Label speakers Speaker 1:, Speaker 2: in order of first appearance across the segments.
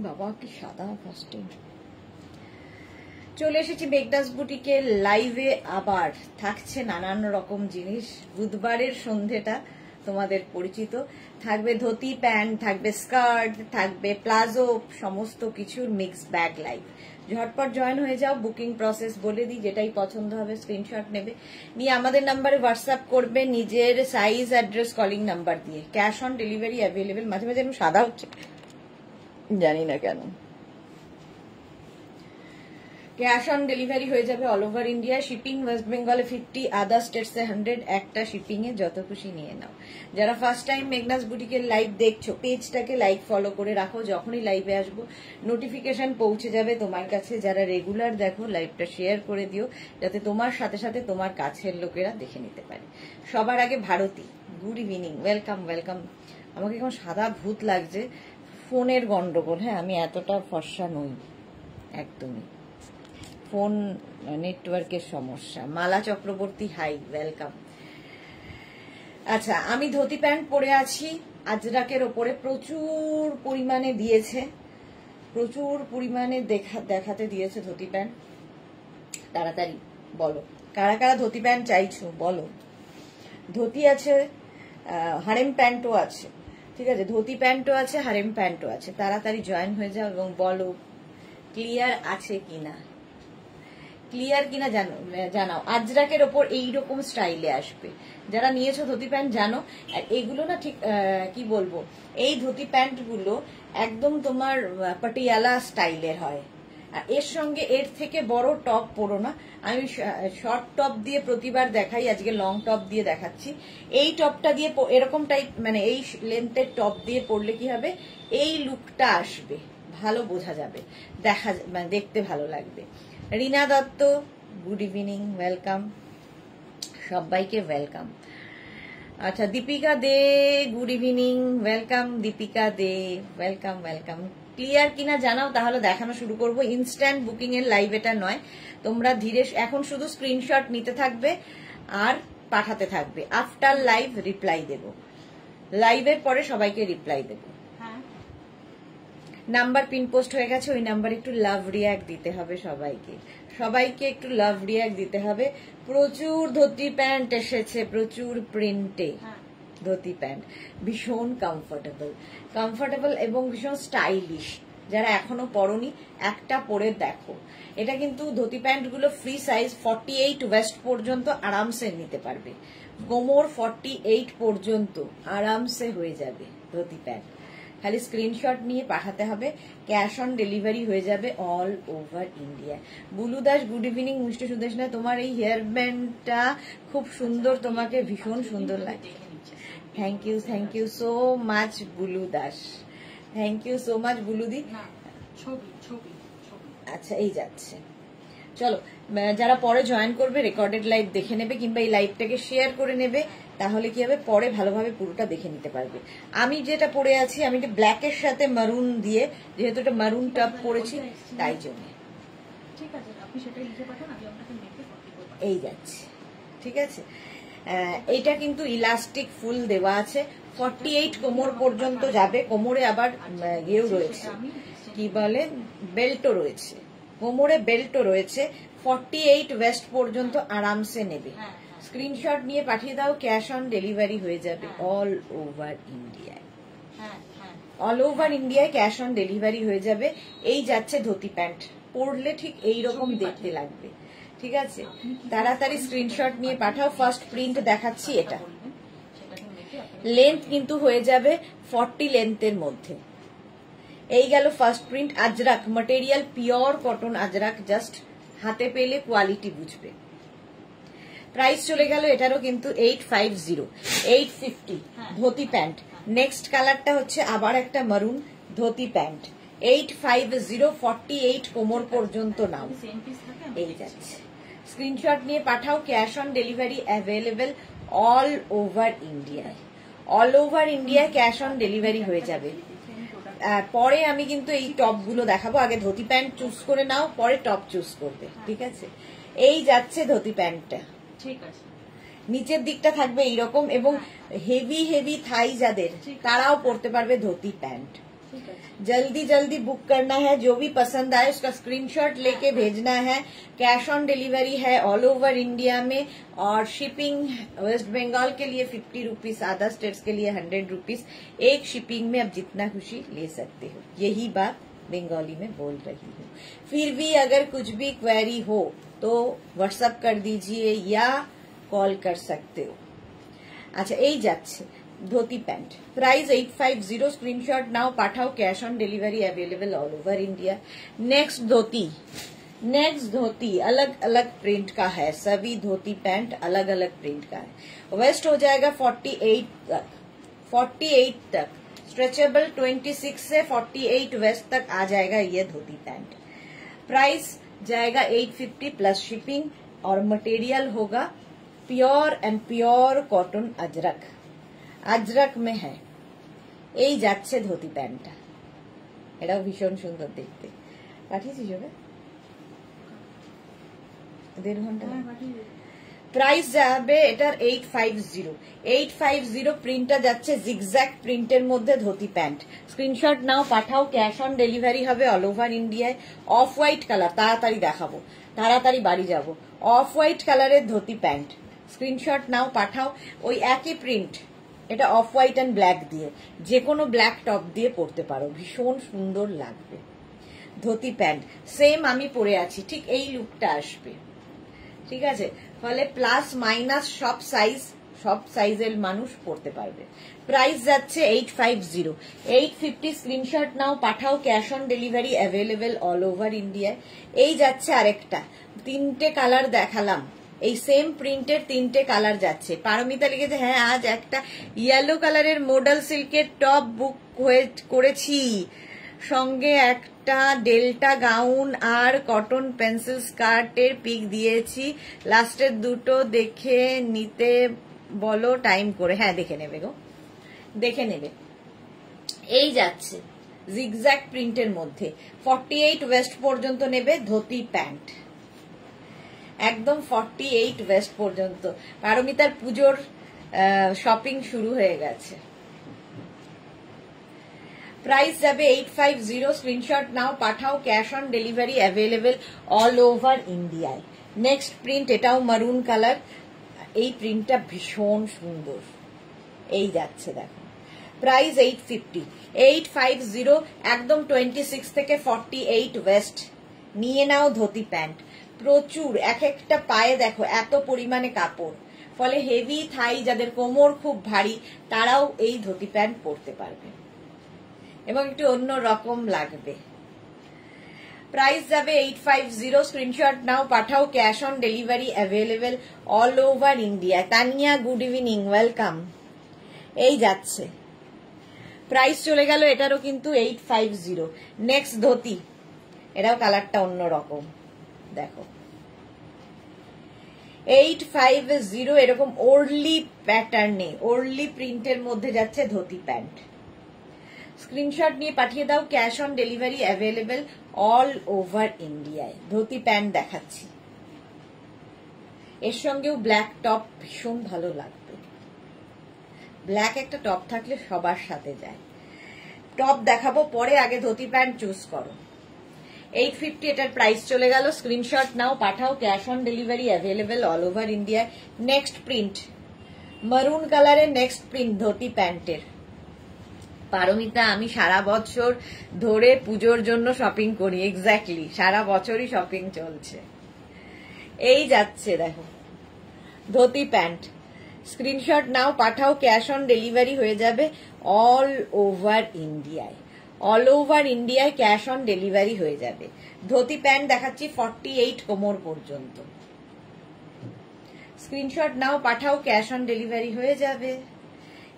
Speaker 1: বাবা কি সাদা ফার্স্টে। চলে এসেছি মেঘনাস বুটিকের লাইভে। আবার থাকছে নানান রকম জিনিস। বুধবারের সন্ধেটা তোমাদের পরিচিত, থাকবে ধুতি প্যান্ট, থাকবে স্কার্ট, থাকবে প্লাজো, সমস্ত কিছুর মিক্স ব্যাগ লাইভ। ঝটপট জয়েন হয়ে যাও। বুকিং প্রসেস বলে দিই, যেটাই পছন্দ হবে স্ক্রিনশট নেবে, নিয়ে আমাদের নাম্বারে হোয়াটসঅ্যাপ করবে নিজের সাইজ, অ্যাড্রেস, কলিং নাম্বার দিয়ে। Cash on delivery available. মাঝে মাঝে আমি সাদা হচ্ছে, জানি না কেন। ক্যাশ অন ডেলিভারি হয়ে যাবে all over India. Shipping West বেঙ্গলে 50, আদার স্টেটসে 100। একটা শিপিং এ যত খুশি নিয়ে নাও। যারা ফার্স্ট টাইম মেঘনাস বুটিকের লাইভ দেখছো, পেজটাকে লাইক ফলো করে রাখো, যখনই লাইভে আসবো নোটিফিকেশন পৌঁছে যাবে তোমার কাছে। যারা রেগুলার দেখো, লাইভটা শেয়ার করে দিও, যাতে তোমার সাথে সাথে তোমার কাছের লোকেরা দেখে নিতে পারে। সবার আগে Bharati, good evening, welcome welcome. আমাকে কেমন সাদা ভূত লাগছে, ফোনের গন্ডগোল। হ্যাঁ, আমি এতটা ফর্সা নই একদমই, ফোন নেটওয়ার্কের সমস্যা। মালা চক্রবর্তী, হাই, ওয়েলকাম। আচ্ছা, আমি ধুতি প্যান্ট পরে আছি আজরাকের ওপরে। প্রচুর পরিমাণে দিয়েছে, প্রচুর পরিমাণে দেখাতে দিয়েছে ধুতি প্যান্ট। তাড়াতাড়ি বলো কারা কারা ধুতি প্যান্ট চাইছো, বলো। ধুতি আছে, হারেম প্যান্টও আছে, ঠিক আছে, ধুতি প্যান্টও আছে, হারেম প্যান্টও আছে। তাড়াতাড়ি জয়েন হয়ে যাও এবং বলো ক্লিয়ার আছে কিনা, ক্লিয়ার কিনা জানাও। আজরাকের ওপর এইরকম স্টাইলে আসবে। যারা নিয়েছো ধুতি প্যান্ট জানো, আর এগুলো না ঠিক কি বলবো, এই ধুতি প্যান্ট গুলো একদম তোমার পাটিয়ালা স্টাইলের হয়। আর এর সঙ্গে এর থেকে বড় টপ পরো না। আমি শর্ট টপ দিয়ে প্রতিবার দেখাই, আজকে লং টপ দিয়ে দেখাচ্ছি। এই টপটা দিয়ে এরকম টাইপ, মানে এই লেন্থের টপ দিয়ে পরলে কি হবে, এই লুকটা আসবে, ভালো বোঝা যাবে, মানে দেখতে ভালো লাগবে। রিনা দত্ত, গুড ইভিনিং, ওয়েলকাম, সবাইকে ওয়েলকাম। আচ্ছা, দীপিকা দে, গুড ইভিনিং, ওয়েলকাম দীপিকা দে, ওয়েলকাম ওয়েলকাম। ক্লিয়ার কিনা জানাও, তাহলে দেখানো শুরু করব। ইনস্ট্যান্ট বুকিং এর লাইভ এটা নয়, তোমরা ধীরে, এখন শুধু স্ক্রিনশট নিতে থাকবে আর পাঠাতে থাকবে। আফটার লাইভ রিপ্লাই দেব, লাইভের পরে সবাইকে রিপ্লাই দেব। নাম্বার পিন পোস্ট হয়ে গেছে, ওই নাম্বারে একটু লাভ রিয়াক্ট দিতে হবে সবাইকে, সবাইকে একটু লাভ রিয়াক্ট দিতে হবে। প্রচুর ধুতি প্যান্ট এসেছে, প্রচুর প্রিন্টে ধুতি প্যান্ট, ভীষণ কমফোর্টেবল, কমফোর্টেবল এবং ভীষণ স্টাইলিশ। যারা এখনো পরনি, একটা পরে দেখো। এটা কিন্তু ধুতি প্যান্ট গুলো ফ্রি সাইজ, 48 ওয়েস্ট পর্যন্ত আরামসে নিতে পারবে। কোমর 48 পর্যন্ত আরামসে হয়ে যাবে ধুতি প্যান্ট। খালি স্ক্রিনশট নিয়ে পাঠাতে হবে, ক্যাশ অন ডেলিভারি হয়ে যাবে all over India. Bulu Das, good evening. মিষ্টি সুদেশনা, তোমার এই হেয়ার ব্যান্ডটা খুব সুন্দর, তোমাকে ভীষণ সুন্দর লাগে। Thank you so much Bulu Das, thank you so much বুলুদি। আচ্ছা, এই যাচ্ছে। চলো, যারা পরে জয়েন করবে রেকর্ডেড লাইভ দেখে নেবে, কিংবা এই লাইভটাকে শেয়ার করে নেবে, তাহলে কি হবে, পরে ভালোভাবে পুরোটা দেখে নিতে পারবে। আমি যেটা পরে আছি, আমি এটা ব্ল্যাকের সাথে মারুন দিয়ে, যেহেতু এটা মারুন টপ পরেছি, তাই জন্য এই যাচ্ছে, ঠিক আছে। এইটা কিন্তু ইলাস্টিক ফুল দেওয়া আছে, 48 কোমর পর্যন্ত যাবে। কোমরে আবার ইয়েও রয়েছে, কি বলে, বেল্টও রয়েছে, কোমরে বেল্টও রয়েছে। 48 ওয়েস্ট পর্যন্ত আরামসে নেবে। স্ক্রিনশট নিয়ে পাঠিয়ে দাও, ক্যাশ অন ডেলিভারি হয়ে যাবে অল ওভার ইন্ডিয়ায়। অল ওভার ইন্ডিয়ায় ক্যাশ অন ডেলিভারি হয়ে যাবে। এই যাচ্ছে ধুতি প্যান্ট, পরলে ঠিক এইরকম দেখতে লাগবে, ঠিক আছে। তাড়াতাড়ি স্ক্রিনশট নিয়ে পাঠাও। ফার্স্ট প্রিন্ট দেখাচ্ছি, এটা লেন্থ কিন্তু হয়ে যাবে 40 লেন্থের মধ্যে। এই গেল first print. Ajrak material, pure cotton Ajrak, just হাতে পেলে কোয়ালিটি বুঝবে। প্রাইস চলে গেল এটারও কিন্তু 850, 850 ধুতি প্যান্ট। নেক্সট কালারটা হচ্ছে আবার একটা মারুন ধুতি প্যান্ট, 850, 48 কোমর পর্যন্ত নাও। এই যাচ্ছে, স্ক্রিনশট নিয়ে পাঠাও, cash on delivery available all over ইন্ডিয়ায়। অল ওভার ইন্ডিয়ায় ক্যাশ অন ডেলিভারি হয়ে যাবে। পরে আমি কিন্তু এই টপ গুলো দেখাবো, আগে ধুতি প্যান্ট চুজ করে নাও, পরে টপ চুজ করবে, ঠিক আছে। এই যাচ্ছে ধুতি প্যান্টটা, ঠিক আছে। নিচের দিকটা থাকবে এইরকম, এবং হেভি হেভি থাই যাদের, তারাও পরতে পারবে ধুতি প্যান্ট, जल्दी जल्दी बुक करना है, जो भी पसंद आए उसका स्क्रीनशॉट लेके भेजना है। कैश ऑन डिलीवरी है ऑल ओवर इंडिया में, और शिपिंग वेस्ट बंगाल के लिए 50 रुपीज, अदर स्टेट्स के लिए 100 रुपीज। एक शिपिंग में आप जितना खुशी ले सकते हो, यही बात बंगाली में बोल रही हूँ। फिर भी अगर कुछ भी क्वेरी हो तो व्हाट्सएप कर दीजिए या कॉल कर सकते हो। अच्छा, এই যাচ্ছে ধोती पैंट, प्राइस 850, स्क्रीनशॉट नाउ पाठाओ, cash on delivery available all over India. Next dhoti अलग अलग प्रिंट का है, सभी धोती पैंट अलग अलग प्रिंट का है। वेस्ट हो जाएगा 48 तक, स्ट्रेचेबल 26 से 48 वेस्ट तक आ जाएगा ये धोती पैंट। प्राइस जाएगा 850 प्लस शिपिंग, और मटेरियल होगा pure and pure cotton Ajrak में है। এই যাচ্ছে ধोती প্যান্টটা, এটাও ভীষণ সুন্দর দেখতে। পাঠিয়েছিস ওকে 1.5 ঘন্টা। প্রাইস যাবে এটার 850 প্রিন্টটা যাচ্ছে জিগজ্যাগ প্রিন্টের মধ্যে ধोती প্যান্ট। স্ক্রিনশট নাও, পাঠাও, ক্যাশ অন ডেলিভারি হবে অল ওভার ইন্ডিয়ায়। অফ হোয়াইট কালার, তাড়াতাড়ি দেখাবো, তাড়াতাড়ি বাড়ি যাব। অফ হোয়াইট কালারের ধोती প্যান্ট, স্ক্রিনশট নাও, পাঠাও। ওই একই প্রিন্ট, এটা অফ হোয়াইট এন্ড ব্ল্যাক দিয়ে, যে কোনো ব্ল্যাক টপ দিয়ে পরতে পারো, ভীষণ সুন্দর লাগবে। ধोती প্যান্ট সেম আমি পরে আছি, ঠিক এই লুকটা আসবে, ঠিক আছে। ফলে প্লাস মাইনাস সব সাইজের মানুষ পরতে পারবে। প্রাইস যাচ্ছে 850 স্ক্রিনশট নাও, পাঠাও, cash on delivery available all over ইন্ডিয়ায়। এই যাচ্ছে আরেকটা, 3টে কালার দেখালাম, এই সেম প্রিন্টের 3টে কালার যাচ্ছে। পারমিতা লিখেছে হ্যাঁ আজ একটা ইয়েলো কালারের মডেল সিল্কের টপ বুক করেছি, সঙ্গে একটা ডেল্টা গাউন আর কটন পেন্সিল স্কার্টের পিক দিয়েছি, লাস্টের দুটো দেখে নিতে বলো টাইম করে। হ্যাঁ দেখে নেবে গো, দেখে নেবে। এই যাচ্ছে জিগজ্যাগ প্রিন্টের মধ্যে 48 ওয়েস্ট পর্যন্ত নেবে ধोती প্যান্ট, একদম 48 ওয়েস্ট পর্যন্ত। পারমিতার পুজোর শপিং শুরু হয়ে গেছে। প্রাইস যাবে 850, স্ক্রিনশট নাও, পাঠাও, cash on delivery available all over ইন্ডিয়ায়। নেক্সট প্রিন্ট, এটাও মারুন কালার, এই প্রিন্টটা ভীষণ সুন্দর। এই যাচ্ছে দেখো, প্রাইস 850 একদম 26 থেকে 48 ওয়েস্ট নিয়ে নাও ধोती প্যান্ট। প্রচুর, এক একটা পায়ে দেখো এত পরিমাণে কাপড়, ফলে হেভি থাই, যাদের কোমর খুব ভারী তারাও এই ধोती প্যান্ট পরতে পারবে এবং একটু অন্য রকম লাগবে। প্রাইস যাবে 850, স্ক্রিনশট নাও, পাঠাও, cash on delivery available all over India. Tania good evening, welcome. এই যাচ্ছে, প্রাইস চলে গেল এটারও কিন্তু 850। নেক্সট ধोती, এটাও কালারটা অন্য রকম দেখো, 850 এরকম ওরলি প্যাটার্নে, ওরলি প্রিন্টের মধ্যে যাচ্ছে ধोती প্যান্ট। স্ক্রিনশট নিয়ে পাঠিয়ে দাও, cash on delivery available all over ইন্ডিয়ায়। ধोती প্যান্ট দেখাচ্ছি, এর সঙ্গেও ব্ল্যাক টপ ভীষণ ভালো লাগবে। ব্ল্যাক একটা টপ থাকলে সবার সাথে যায়। টপ দেখাবো পরে, আগে ধोती প্যান্ট চুজ করো। 850 এটার প্রাইস চলে গেল, স্ক্রিনশট নাও, পাঠাও, cash on delivery available all over ইন্ডিয়ায়। নেক্সট প্রিন্ট, মারুন কালারের নেক্সট প্রিন্ট ধोती প্যান্টের। পারমিতা আমি সারা বছর ধরে পুজোর জন্য শপিং করি, এক্স্যাক্টলি সারা বছরই শপিং চলছে। এই যাচ্ছে দেখো ধोती প্যান্ট, স্ক্রিনশট নাও, পাঠাও, ক্যাশ অন ডেলিভারি হয়ে যাবে অল ওভার ইন্ডিয়ায়। অল ওভার ইন্ডিয়ায় ক্যাশ অন ডেলিভারি হয়ে যাবে। ধोती প্যান্ট দেখাচ্ছি 48 কোমর পর্যন্ত। স্ক্রিনশট নাও, পাঠাও, ক্যাশ অন ডেলিভারি হয়ে যাবে।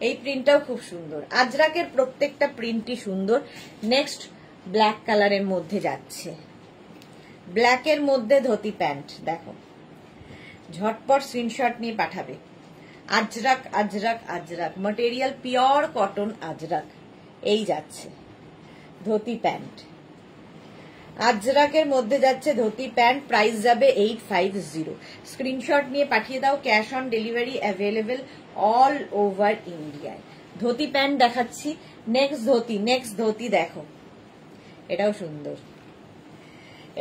Speaker 1: এই প্রিন্টটাও খুব সুন্দর, আজরাকের প্রত্যেকটা প্রিন্টই সুন্দর। নেক্সট ব্ল্যাক কালারের মধ্যে যাচ্ছে, ব্ল্যাকের মধ্যে ধोती প্যান্ট দেখো, ঝটপট স্ক্রিনশট নিয়ে পাঠাবে। Ajrak ajrak ajrak, material pure cotton ajrak. এই যাচ্ছে ধोती প্যান্ট, আজরাকের মধ্যে যাচ্ছে ধोती প্যান্ট। প্রাইস যাবে 850, স্ক্রিনশট নিয়ে পাঠিয়ে দাও, cash on delivery available all over ইন্ডিয়ায়। ধोती প্যান্ট দেখাচ্ছি, নেক্সট ধোতি দেখো, এটাও সুন্দর,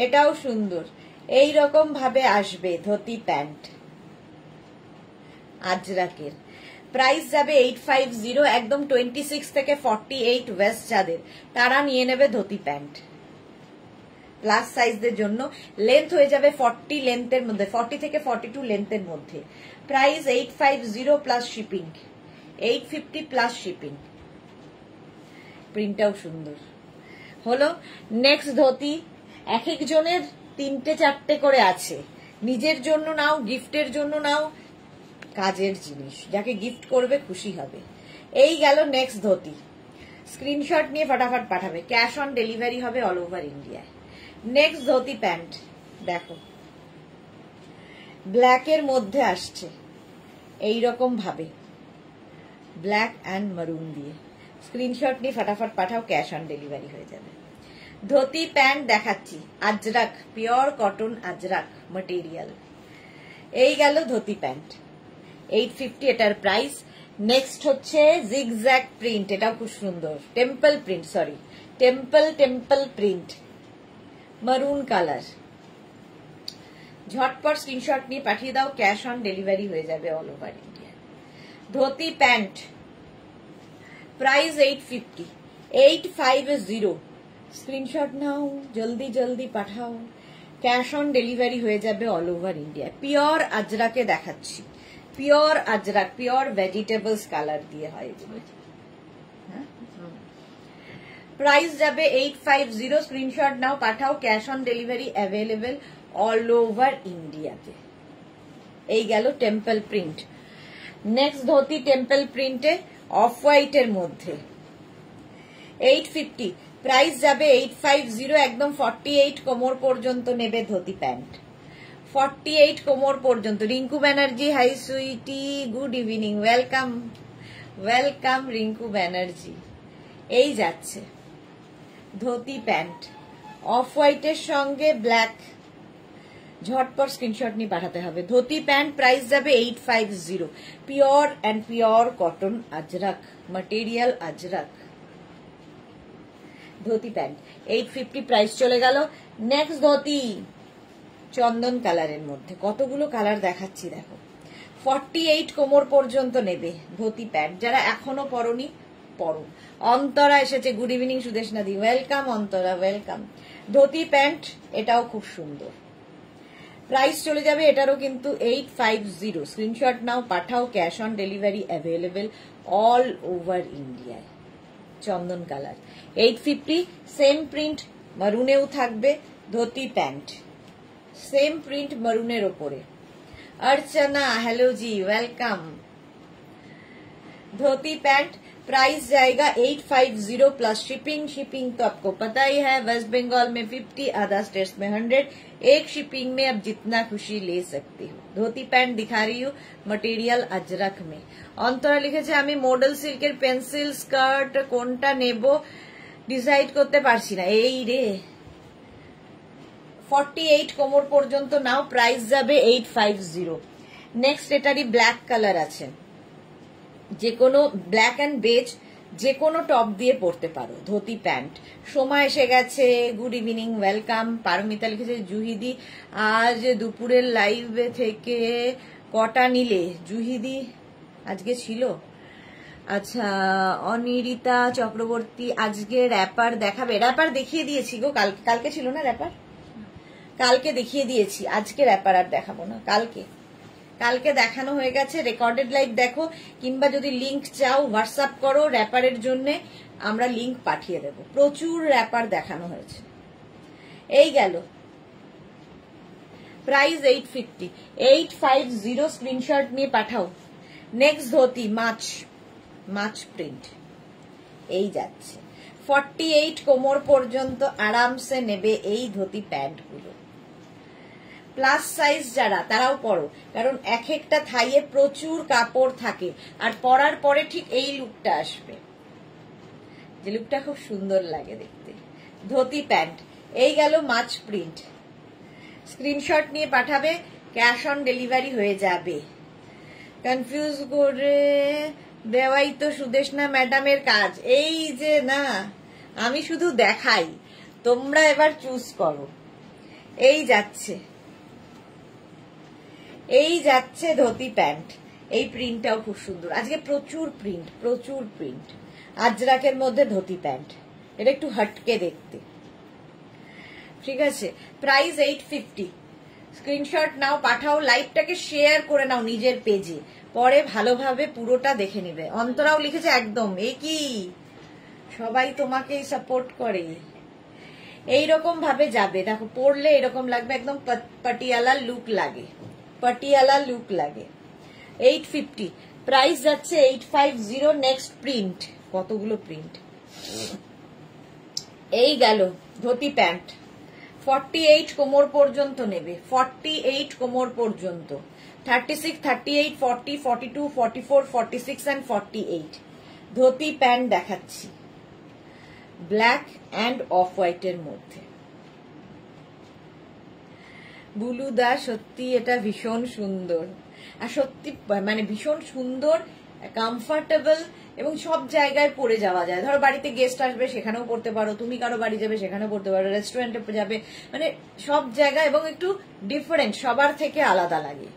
Speaker 1: এটাও সুন্দর। এই রকম ভাবে আসবে ধোতি প্যান্ট আজরাকের। প্রাইস যাবে 850, একদম 26 থেকে 48 ওয়েস্ট যাদের, তারা নিয়ে নেবে ধোতি প্যান্ট। প্লাস সাইজদের জন্য লেন্থ হয়ে যাবে 40 লেন্থের মধ্যে, 40 থেকে 42 লেন্থের মধ্যে। Price 850 plus shipping, 850 plus shipping. প্রিন্টটাও সুন্দর হলো। নেক্সট ধোতি, এক একজনের 3-4টে করে আছে, নিজের জন্য নাও, গিফটের জন্য নাও, কাজের জিনিস, যাকে গিফট করবে খুশি হবে। এই গেল নেক্সট ধোতি। স্ক্রিনশট নিয়ে ফটাফট পাঠাবে, ক্যাশ অন ডেলিভারি হবে অল ওভার ইন্ডিয়ায়। নেক্সট ধোতি প্যান্ট দেখো, ব্ল্যাকের মধ্যে আসছে এইরকম ভাবে, ব্ল্যাক অ্যান্ড মারুন দিয়ে। স্ক্রিনশট নিয়ে ফটাফট পাঠাও, ক্যাশ অন ডেলিভারি হয়ে যাবে। ধোতি প্যান্ট দেখাচ্ছি, ajrak, pure cotton ajrak material. এই গেল ধোতি প্যান্ট 850, এটার প্রাইস। নেক্সট হচ্ছে জিগজ্যাগ প্রিন্ট, এটাও খুব সুন্দর, temple print, sorry temple print, maroon colour. ঝটপট স্ক্রিনশট নিয়ে পাঠিয়ে দাও, ক্যাশ অন ডেলিভারি হয়ে যাবে all over India. Dhoti pant price 850, screenshot নাও, জলদি জলদি পাঠাও, ক্যাশ অন ডেলিভারি হয়ে যাবে অল ওভার ইন্ডিয়া। পিওর আজরাকে দেখাচ্ছি, pure ajrak, pure vegetables colour দিয়ে হয় এগুলো। প্রাইস যাবে 850, স্ক্রিনশট নাও, পাঠাও, cash on delivery available all over ইন্ডিয়াতে। এই গেল temple print. Next dhoti temple প্রিন্টে অফ হোয়াইটের মধ্যে 850, প্রাইস যাবে 850, একদম 48 কোমর পর্যন্ত নেবে ধোতি প্যান্ট, 48 কোমর পর্যন্ত। Rinku Banerjee, hi sweetie, good evening, welcome welcome Rinku Banerjee. এই যাচ্ছে ধোতি প্যান্ট অফ হোয়াইটের সঙ্গে ব্ল্যাক, ঝটপট স্ক্রিনশট নিয়ে পাঠাতে হবে। ধোতি প্যান্ট প্রাইস যাবে 850, pure and pure cotton ajrak material ajrak. Dhoti pant 850 price চলে গেল। নেক্সট ধোতি চন্দন কালারের মধ্যে, কতগুলো কালার দেখাচ্ছি দেখো। 48 কোমর পর্যন্ত নেবে ধোতি প্যান্ট, যারা এখনো পরনি পরো। অন্তরা এসেছে, গুড ইভিনিং সুদেশনা দি, welcome Antara, welcome. Dhoti pant এটাও খুব সুন্দর, প্রাইস চলে যাবে এটারও কিন্তু 850, স্ক্রিনশট নাও, পাঠাও, cash on delivery available all over ইন্ডিয়ায়। চন্দন কালার 850, সেম প্রিন্ট মারুনেও থাকবে ধোতি প্যান্ট, সেম প্রিন্ট মারুনের ওপরে। अर्चना, हेलो जी, वेलकम। धोती पैंट प्राइस जाएगा 850 प्लस शिपिंग। शिपिंग तो आपको पता ही है, वेस्ट बंगाल में 50, अदर स्टेट्स में 100। एक शिपिंग में अब जितना खुशी ले सकती हो। धोती पैंट दिखा रही हूँ मटेरियल अजरक में। অন্তরা লিখেছে আমি মডেল সিল্কের পেন্সিল স্কার্ট কোনটা নেব ডিসাইড করতে পারছি না। এই রে 48 কোমর পর্যন্ত নাও, প্রাইস যাবে 850। নেক্সট এটারই ব্ল্যাক কালার আছে, যে কোনো ব্ল্যাক অ্যান্ড বেজ যে কোনো টপ দিয়ে পরতে পারো ধোতি প্যান্ট। সময় এসে গেছে, গুড ইভিনিং, ওয়েলকাম। পারমিতা লিখেছে জুহিদি আজ দুপুরের লাইভ থেকে কটা নিলে? জুহিদি আজকে ছিল, আচ্ছা। অনিরিতা চক্রবর্তী আজকে র্যাপার দেখাবে? র্যাপার দেখিয়ে দিয়েছি গো, কালকে ছিল না র্যাপার, কালকে দেখিয়ে দিয়েছি। আজকে র্যাপার আর দেখাবো না, কালকে দেখানো হয়ে গেছে। রেকর্ডেড লাইভ দেখো, কিংবা যদি লিংক চাও হোয়াটসঅ্যাপ করো, র্যাপারের জন্য আমরা লিংক পাঠিয়ে দেব। প্রচুর র্যাপার দেখানো হয়েছে। এই গেল প্রাইস 850, স্ক্রিনশট নিয়ে পাঠাও। নেক্সট ধোতি মাছ প্রিন্ট, এই যাচ্ছে 48 কোমর পর্যন্ত আরামসে নেবে এই ধোতি প্যান্ট গুলো। প্লাস সাইজ যারা তারাও পরো, কারণ এক একটা থাইয়ে প্রচুর কাপড় থাকে, আর পরার পরে ঠিক এই লুকটা আসবে, যে লুকটা খুব সুন্দর লাগে দেখতে। ধোতি প্যান্ট এই গেল মাছ প্রিন্ট। স্ক্রিনশট নিয়ে পাঠাবে, ক্যাশ অন ডেলিভারি হয়ে যাবে। কনফিউজ করে দেওয়াই তো সুদেশনা ম্যাডামের কাজ। এই যে না, আমি শুধু দেখাই, তোমরা এবার চুজ করো। এই যাচ্ছে, এই যাচ্ছে ধুতি প্যান্ট। এই প্রিন্টটাও খুব সুন্দর, আজকে প্রচুর প্রিন্ট, প্রচুর প্রিন্ট। আজরাকের মধ্যে ধুতি প্যান্ট, এটা একটু হটকে দেখতে, ঠিক আছে। প্রাইস 850। স্ক্রিনশট নাও, পাঠাও, লাইভটাকে শেয়ার করে নাও নিজের পেজে, পরে ভালোভাবে পুরোটা দেখে নিবে। অন্তরাও লিখেছে একদম, এ কি সবাই তোমাকেই সাপোর্ট করে। এইরকম ভাবে যাবে, দেখো পরলে এরকম লাগবে, একদম পাটিয়ালা লুক লাগে, পাটিয়ালা লুক লাগে। 850 প্রাইস যাচ্ছে 850। নেক্সট প্রিন্ট, কতগুলো প্রিন্ট। এই গেল ধুতি প্যান্ট। 48 কোমর পর্যন্ত নেবে, 48 কোমর পর্যন্ত। 36, 38, 40, 42, 44, 46 and 48 ধুতি প্যান্ট দেখাচ্ছি, ব্ল্যাক অ্যান্ড অফ হোয়াইটের মধ্যে। বুলুদা সত্যি এটা ভীষণ সুন্দর, আর সত্যি মানে ভীষণ সুন্দর, কমফর্টেবল, এবং সব জায়গায় পরে যাওয়া যায়। ধরো বাড়িতে গেস্ট আসবে সেখানেও পরতে পারো, তুমি কারো বাড়ি যাবে সেখানেও পরতে পারো, রেস্টুরেন্টে যাবে, মানে সব জায়গায়, এবং একটু ডিফারেন্ট, সবার থেকে আলাদা লাগে।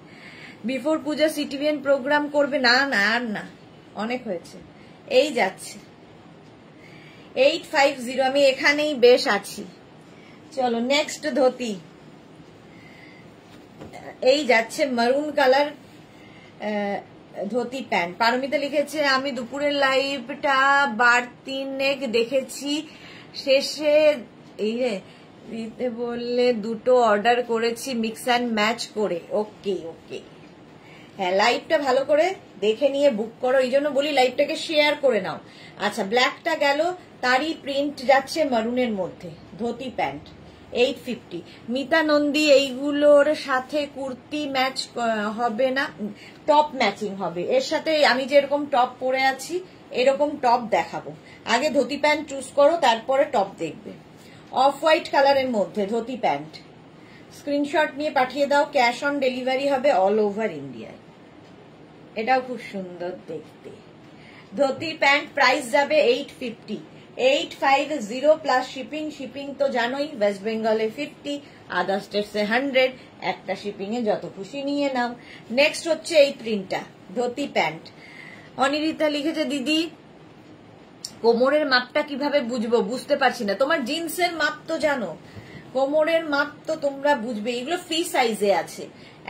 Speaker 1: বিফোর পূজা সিটিভিএন প্রোগ্রাম করবে? না না, আর না, অনেক হয়েছে। এই যাচ্ছে 850, আমি এখানেই বেশ আছি। চলো নেক্সট ধুতি। এই যাচ্ছে মারুন কালার ধুতি প্যান্ট। পারমিতা লিখেছে আমি দুপুরের লাইভটা 12-3 দেখেছি, শেষে এই দিতে বললে দুটো অর্ডার করেছি মিক্স অ্যান্ড ম্যাচ করে। ওকে ওকে, হ্যাঁ লাইভটা ভালো করে দেখে নিয়ে বুক করো, এই জন্য বলি লাইভটাকে শেয়ার করে নাও। আচ্ছা, ব্ল্যাকটা গেল, তারই প্রিন্ট যাচ্ছে মারুনের মধ্যে ধুতি প্যান্ট 850। মিতা নন্দী, এইগুলোর সাথে কুর্তি ম্যাচ হবে না? টপ ম্যাচিং হবে এর সাথে। আমি যেরকম টপ পরে আছি এরকম টপ দেখাবো, আগে ধুতি প্যান্ট চুজ করো, তারপরে টপ দেখবে। অফ হোয়াইট কালারের মধ্যে ধুতি প্যান্ট, স্ক্রিনশট নিয়ে পাঠিয়ে দাও, ক্যাশ অন ডেলিভারি হবে অল ওভার ইন্ডিয়ায়। এটাও খুব সুন্দর দেখতে ধুতি প্যান্ট। প্রাইস যাবে 850, 850 প্লাস শিপিং। শিপিং তো জানোই, ওয়েস্ট বেঙ্গলে 50, আদার স্টেটসে 100, একটা শিপিং এ যত খুশি নিয়ে নাও। নেক্সট হচ্ছে এই প্রিন্টটা, ধুতি প্যান্ট। অনিরিতা লিখেছে দিদি কোমরের মাপটা কিভাবে বুঝবো? বুঝতে পারছি না। তোমার জিন্সের মাপ তো জানো, কোমরের মাপ তো তোমরা বুঝবে। এগুলো ফ্রি সাইজে আছে,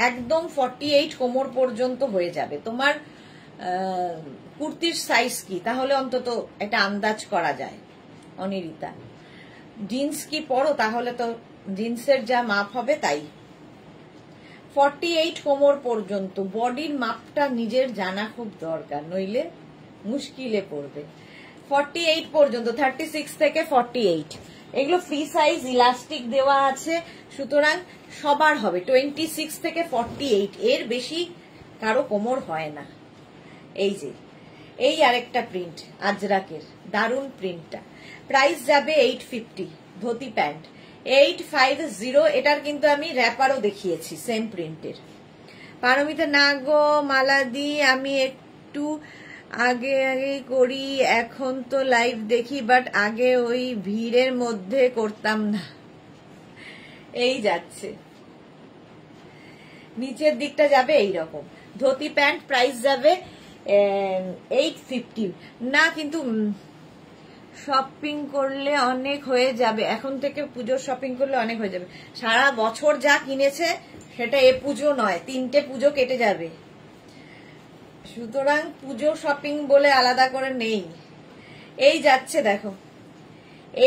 Speaker 1: একদম 48 কোমর পর্যন্ত হয়ে যাবে। তোমার কুর্তির সাইজ কি, তাহলে অন্তত একটা আন্দাজ করা যায়। অনিরিতা জিন্স কি পরো? তাহলে তো জিন্সের যা মাপ হবে তাই। 48 কোমর পর্যন্ত। বডির মাপটা নিজের জানা খুব দরকার, নইলে মুশকিলে পড়বে। 48 পর্যন্ত, 36 থেকে 48। এগুলো ফ্রি সাইজ, ইলাস্টিক দেওয়া আছে, সুতরাং সবার হবে 26 থেকে 48, এর বেশি কারো কোমর হয় না। এই যে এই আরেকটা প্রিন্ট আজরাকের, দারুন প্রিন্টটা। প্রাইস যাবে 850 ধুতি প্যান্ট 850। এটার কিন্তু আমি র্যাপারও দেখিয়েছি সেম প্রিন্টের। পারমিতা না গো মালাদি, আমি একটু আগে করি, এখন তো লাইভ দেখি, বাট আগে ওই ভিড়ের মধ্যে করতাম না। এই যাচ্ছে, নিচের দিকটা যাবে এইরকম ধুতি প্যান্ট। প্রাইস যাবে 850। না কিন্তু শপিং করলে অনেক হয়ে যাবে, এখন থেকে পুজোর শপিং করলে অনেক হয়ে যাবে। সারা বছর যা কিনেছে সেটা এ পুজো নয়, 3টে পুজো কেটে যাবে, সুতরাং পুজো শপিং বলে আলাদা করে নেই। এই যাচ্ছে দেখো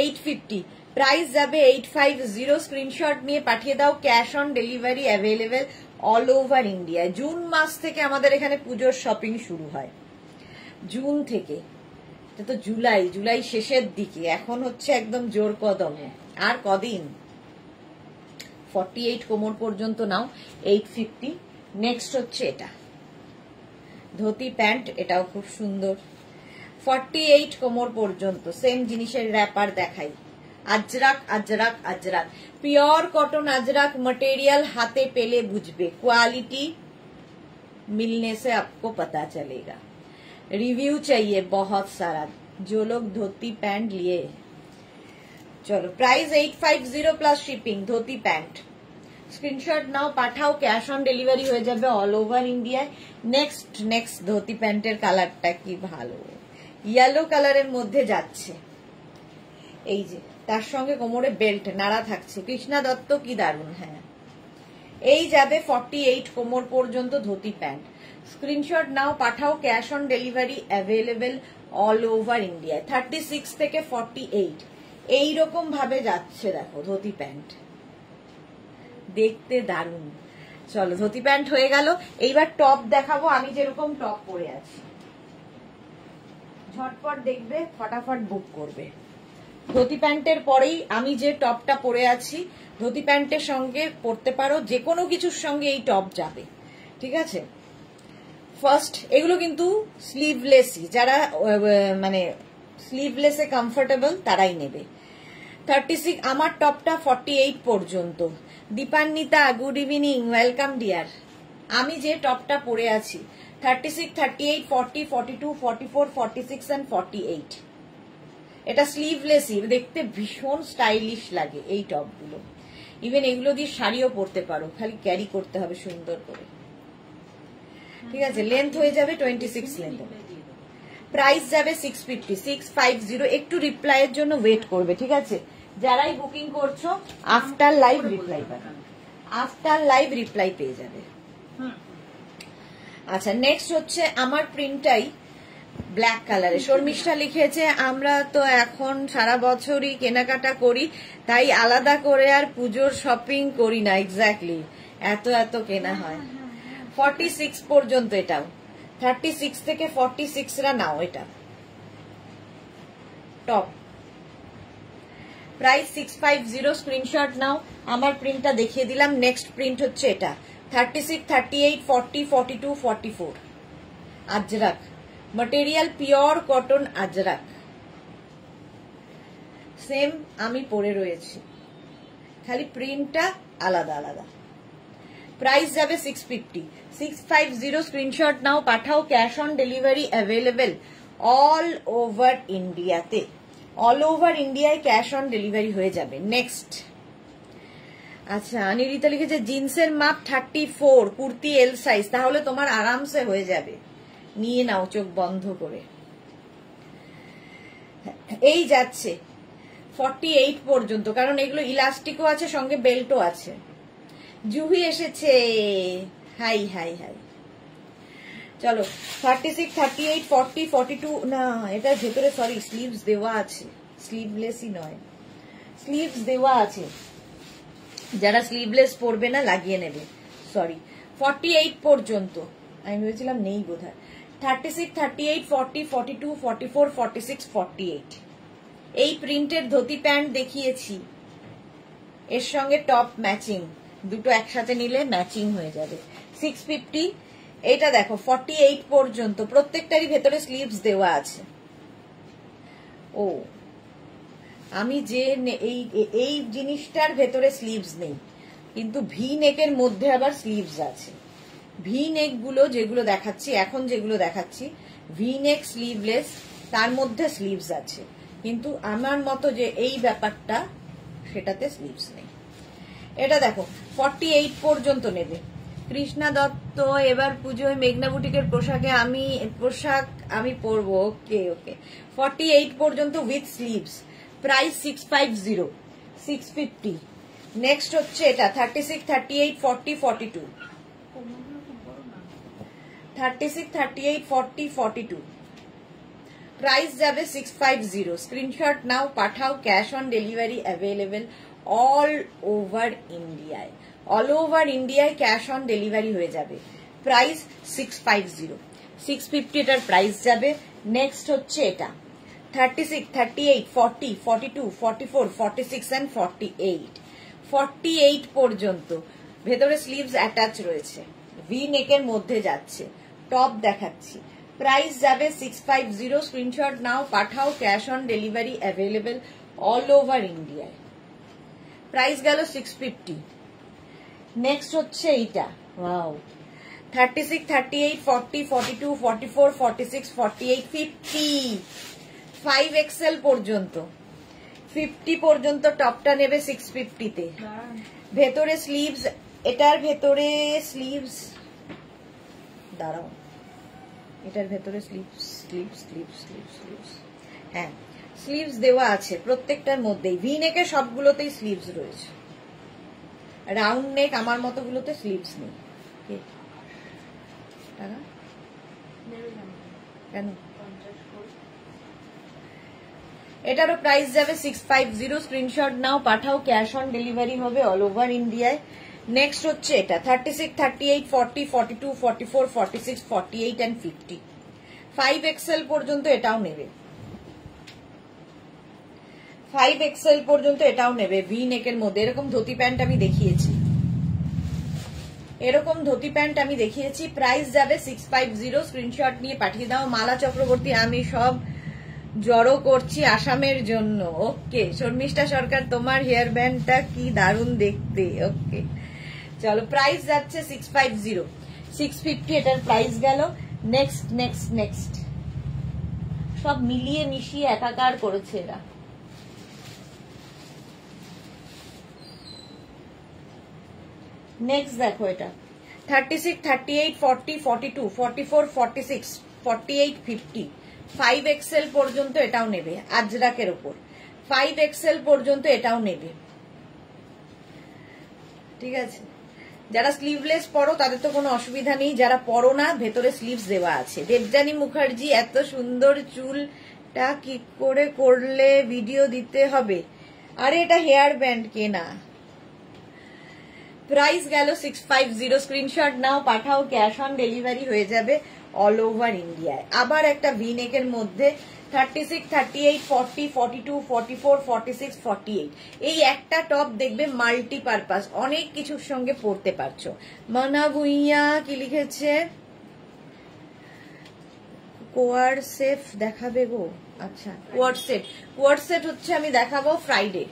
Speaker 1: 850, প্রাইস যাবে 850। স্ক্রিনশট নিয়ে পাঠিয়ে দাও, cash on delivery available all over India. জুন মাস থেকে আমাদের এখানে পুজোর শপিং শুরু হয়, জুন থেকে। এটা তো জুলাই, জুলাই শেষের দিকে, এখন হচ্ছে একদম জোর কদমে, আর কদিন। 48 কোমর পর্যন্ত নাও 850। নেক্সট হচ্ছে এটা ধুতি প্যান্ট, এটাও খুব সুন্দর। 48 কোমর পর্যন্ত সেম জিনিসের র্যাপার দেখাই। Ajrak ajrak Ajrak, pure cotton Ajrak material, हाथे पेले बुझबे, क्वालिटी मिलने से आपको पता चलेगा। रिव्यू चाहिए बहुत सारा जो लोग धोती पैंट लिए। चलो प्राइस 850 प्लस शिपिंग धोती पैंट। স্ক্রিনশট নাও পাঠাও, ক্যাশ অন ডেলিভারি হয়ে যাবে অল ওভার ইন্ডিয়ায়। নেক্সট ধোতি প্যান্টের কালারটা কি ভালো, ইয়েলো কালারের মধ্যে যাচ্ছে। এই যে তার সঙ্গে কোমরে বেল্ট নাড়া থাকছে, কৃষ্ণা দত্ত কি দারুণ। হ্যাঁ এই যাবে 48 কোমর পর্যন্ত ধোতি প্যান্ট। স্ক্রিনশট নাও পাঠাও, cash on delivery available all over ইন্ডিয়ায়। 36 থেকে 48 এইরকম ভাবে যাচ্ছে দেখো ধোতি প্যান্ট, দেখতে দারুণ। চলো ধোতি প্যান্ট হয়ে গেল, এইবার টপ দেখাবো। আমি যেরকম টপ পরে আছি, ঝটপট দেখবে, ফটাফট বুক করবে। ধোতি প্যান্টের পরেই আমি যে টপটা পরে আছি, ধোতি প্যান্টের সঙ্গে পরতে পারো, যে কোনো কিছুর সঙ্গে এই টপ যাবে, ঠিক আছে। ফার্স্ট এগুলো কিন্তু স্লিভলেসই, যারা মানে স্লিভলেসে কমফোর্টেবল তারাই নেবে। 36 আমার টপটা 48 পর্যন্ত। Dipanwita good evening, welcome deer. আমি যে টপটা পরে আছি 36, 38, 40, 42, 44, 46 and 48। এটা স্লিভলেসই, দেখতে ভীষণ স্টাইলিশ লাগে এই টপগুলো। ইভেন এগুলো দিয়ে শাড়িও পরতে পারো, খালি ক্যারি করতে হবে সুন্দর করে, ঠিক আছে। লেন্থ হয়ে যাবে 26 লেন্থ। প্রাইস যাবে 650, 650। একটু রিপ্লাইয়ের জন্য ওয়েট করবে, ঠিক আছে। যারাই বুকিং করছো আফটার লাইভ রিপ্লাই পাবে, আফটার লাইভ রিপ্লাই পেয়ে যাবে। আচ্ছা নেক্সট হচ্ছে আমার প্রিন্টটাই ব্ল্যাক কালারে। শর্মিষ্ঠা লিখেছে আমরা তো এখন সারা বছরই কেনাকাটা করি, তাই আলাদা করে আর পুজোর শপিং করি না। এক্স্যাক্টলি, এত কেনা হয়। 46 পর্যন্ত এটাও, 36 থেকে 46রা নাও। এটা টপ, প্রাইস 650। স্ক্রিনশট নাও, আমার প্রিন্টটা দেখিয়ে দিলাম। নেক্সট প্রিন্ট হচ্ছে এটা 36, 38, 40, 42, 44 ajrak material, pure cotton ajrak. Same আমি পরে রয়েছি, খালি প্রিন্টটা আলাদা আলাদা। প্রাইস যাবে 650, 650। স্ক্রিনশট নাও পাঠাও, cash on delivery available all over ইন্ডিয়াতে। অল ওভার ইন্ডিয়ায় ক্যাশ অন ডেলিভারি হয়ে যাবে। নেক্সট আচ্ছা নিরিতা লিখেছে জিন্সের মাপ 34, কুর্তি এল সাইজ, তাহলে তোমার আরামসে হয়ে যাবে, নিয়ে নাও চোখ বন্ধ করে। এই যাচ্ছে 48 পর্যন্ত, কারণ এগুলো ইলাস্টিকও আছে, সঙ্গে বেল্টও আছে। জুহি এসেছে, হাই হাই হাই। চলো 36, 38, 40, 42 না, এটার ভেতরে সরি স্লিভস দেওয়া আছে, স্লিভলেসই নয়, স্লিভস দেওয়া আছে। যারা স্লিভলেস পরবে না লাগিয়ে নেবে, সরি। 48 পর্যন্ত, আমি ভেবেছিলাম নেই বোধহয়। 36, 38, 40, 42, 44, 46, 48 এই প্রিন্টের ধোতি প্যান্ট দেখিয়েছি, এর সঙ্গে টপ ম্যাচিং, দুটো একসাথে নিলে ম্যাচিং হয়ে যাবে। 650। এটা দেখো 48 পর্যন্ত, প্রত্যেকটারই ভেতরে স্লিভস দেওয়া আছে। ও আমি যে এই জিনিসটার ভেতরে স্লিভস নেই, কিন্তু ভি নেকের মধ্যে আবার স্লিভস আছে। ভি নেক গুলো যেগুলো দেখাচ্ছি এখন, যেগুলো দেখাচ্ছি ভি নেক স্লিভলেস, তার মধ্যে স্লিভস আছে, কিন্তু আমার মতো যে এই ব্যাপারটা সেটাতে স্লিভস নেই। এটা দেখো 48 পর্যন্ত নেবে। কৃষ্ণা দত্ত এবার পুজোয় মেঘনা বুটিকের পোশাক আমি পরবো। ওকে ওকে, 48 পর্যন্ত উইথ স্লিভস। প্রাইস 650, 650। নেক্সট হচ্ছে এটা 36, 38, 40, 42, 36, 38, 40, 42 প্রাইস যাবে 650। স্ক্রিনশট নাও পাঠাও, cash on delivery available all over ইন্ডিয়ায়। অল ওভার ইন্ডিয়ায় ক্যাশ অন ডেলিভারি হয়ে যাবে। প্রাইস 650, 650 এটার প্রাইস যাবে। নেক্সট হচ্ছে এটা 36, 38, 40, 42, 44, 46 and 48, 48 পর্যন্ত ভেতরে স্লিভস অ্যাটাচ রয়েছে, ভি নেকের মধ্যে যাচ্ছে। টপ দেখাচ্ছি, প্রাইস যাবে 650। স্ক্রিনশট নাও পাঠাও, cash on delivery available all over ইন্ডিয়ায়। প্রাইস গেল 650। নেক্সট হচ্ছে এইটা, ওয়াও 36, 38, 40, 42, 44, 46, 48, 50, 5XL পর্যন্ত, 50 পর্যন্ত টপটা নেবে 650 তে। ভেতরে স্লিভস, এটার ভেতরে স্লিভস, দাঁড়াও, এটার ভেতরে sleeves, sleeves sleeves sleeves sleeves, হ্যাঁ স্লিভস দেওয়া আছে প্রত্যেকটার মধ্যেই। ভি নেকের সবগুলোতেই স্লিভস রয়েছে, রাউন্ড নেক আমার মতোগুলোতে স্লিভস নেই। কেন? এটারও প্রাইস যাবে 650। স্ক্রিনশট নাও, পাঠাও, ক্যাশ অন ডেলিভারি হবে অল ওভার ইন্ডিয়ায়। নেক্সট হচ্ছে এটা 36, 38, 40, 42, 44, 46, 48 and 50, 5XL পর্যন্ত এটাও নেবে, 5XL পর্যন্ত এটাও নেবে। ভি নেকের মধ্যে এরকম ধুতি প্যান্ট আমি দেখিয়েছি, এরকম ধুতি প্যান্ট আমি দেখিয়েছি। প্রাইস যাবে 650। স্ক্রিনশট নিয়ে পাঠিয়ে দাও। মালা চক্রবর্তী, আমি সব জড়ো করছি আসামের জন্য। ওকে শর্মিষ্ঠা সরকার, তোমার হেয়ার ব্যান্ডটা কি দারুণ দেখতে। ওকে চলো, প্রাইস যাচ্ছে 650, 650 এটার প্রাইস গেল। নেক্সট নেক্সট নেক্সট, সব মিলিয়ে মিশিয়ে একাকার করেছে এরা। নেক্সট দেখো, এটা 36, 38, 40, 42, 44, 46, 48, 50, 5XL পর্যন্ত এটাও নেবে। আজরাকের ওপর 5XL পর্যন্ত এটাও নেবে, ঠিক আছে। যারা স্লিভলেস পরো তাদের তো কোনো অসুবিধা নেই, যারা পরো না ভেতরে স্লিভস দেওয়া আছে। দেবযানী মুখার্জি, এত সুন্দর চুলটা কি করে করলে, ভিডিও দিতে হবে। আরে এটা হেয়ার ব্যান্ড কেনা। প্রাইস গেল 650। স্ক্রিনশট নাও, পাঠাও, ক্যাশ অন ডেলিভারি হয়ে যাবে অল ওভার ইন্ডিয়ায়। আবার একটা ভি নেকের মধ্যে 36, 38, 40, 42, 44, 46, 48, এই একটা টপ দেখবে মাল্টিপারপাস, অনেক কিছুর সঙ্গে পড়তে পারছো। মানা ভুইয়া কি লিখেছে, কোয়ারসেট দেখাবে গো। আচ্ছা কোয়ারসেট, কোয়ারসেট হচ্ছে আমি দেখাবো ফ্রাইডে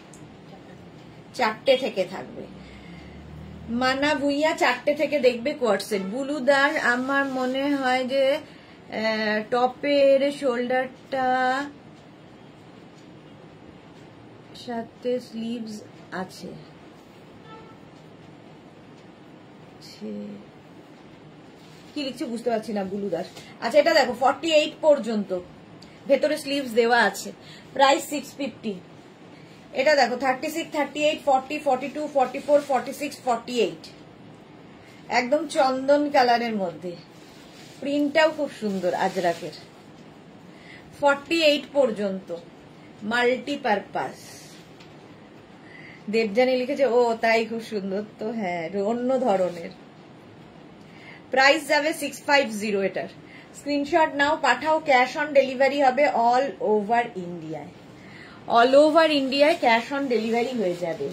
Speaker 1: 4টে থেকে থাকবে। মানা ভুইয়া 4টে থেকে দেখবে কোয়ারসেট। বুলুদার, আমার মনে হয় যে টপের শোল্ডারটা সাথে স্লিভস আছে, কি লিখছে বুঝতে পারছি না বুলু দাস। আচ্ছা এটা দেখো 48 পর্যন্ত ভেতরে স্লিভস দেওয়া আছে, প্রাইস 650। এটা দেখো 36, 38, 40, 42, 44, 46, 48, একদম চন্দন কালারের মধ্যে, প্রিন্টটাও খুব সুন্দর আজরাকের। 48 পর্যন্ত মাল্টিপারপাস। দেবযানী লিখেছে, ও তাই, খুব সুন্দর তো। হ্যাঁ অন্য ধরনের। প্রাইস যাবে 650 এটার। স্ক্রিনশট নাও, পাঠাও, ক্যাশ অন ডেলিভারি হবে অল ওভার ইন্ডিয়ায়, অল ওভার ইন্ডিয়ায় ক্যাশ অন ডেলিভারি হয়ে যাবে।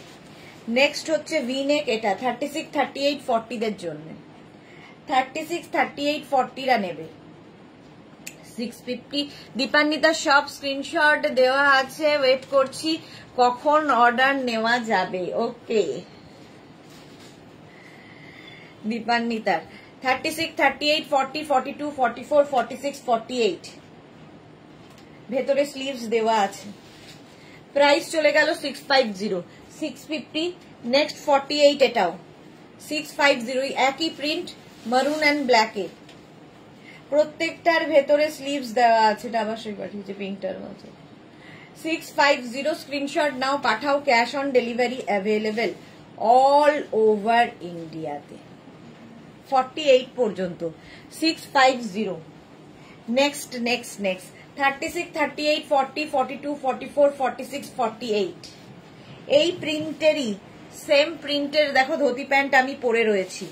Speaker 1: নেক্সট হচ্ছে ভি নেক, এটা 36, 38, 40 দের জন্য। 36, 38, 40রা নেবে 650। দীপান্বিতা সব স্ক্রিনশট দেওয়া আছে, ওয়েট করছি কখন অর্ডার নেওয়া যাবে। ওকে দীপান্বিতার 36, 38, 40, 42, 44, 46, 48 ভেতরে স্লিভস দেওয়া আছে। প্রাইস চলে গেল 650, 650। নেক্সট 48, এটাও 650, একই প্রিন্ট, মারুন অ্যান্ড ব্ল্যাকে, প্রত্যেকটার ভেতরে স্লিভস দেওয়া আছে। এটা আবার সেই পাঠিয়েছে পিঙ্কটার মতো। 650। স্ক্রিনশট নাও, পাঠাও, cash on delivery available all over ইন্ডিয়াতে 48 পর্যন্ত 650। নেক্সট নেক্সট নেক্সট 36, 38, 40, 42, 44, 46, 48 এই প্রিন্টেরই সেম প্রিন্টের দেখো ধুতি প্যান্ট আমি পরে রয়েছি,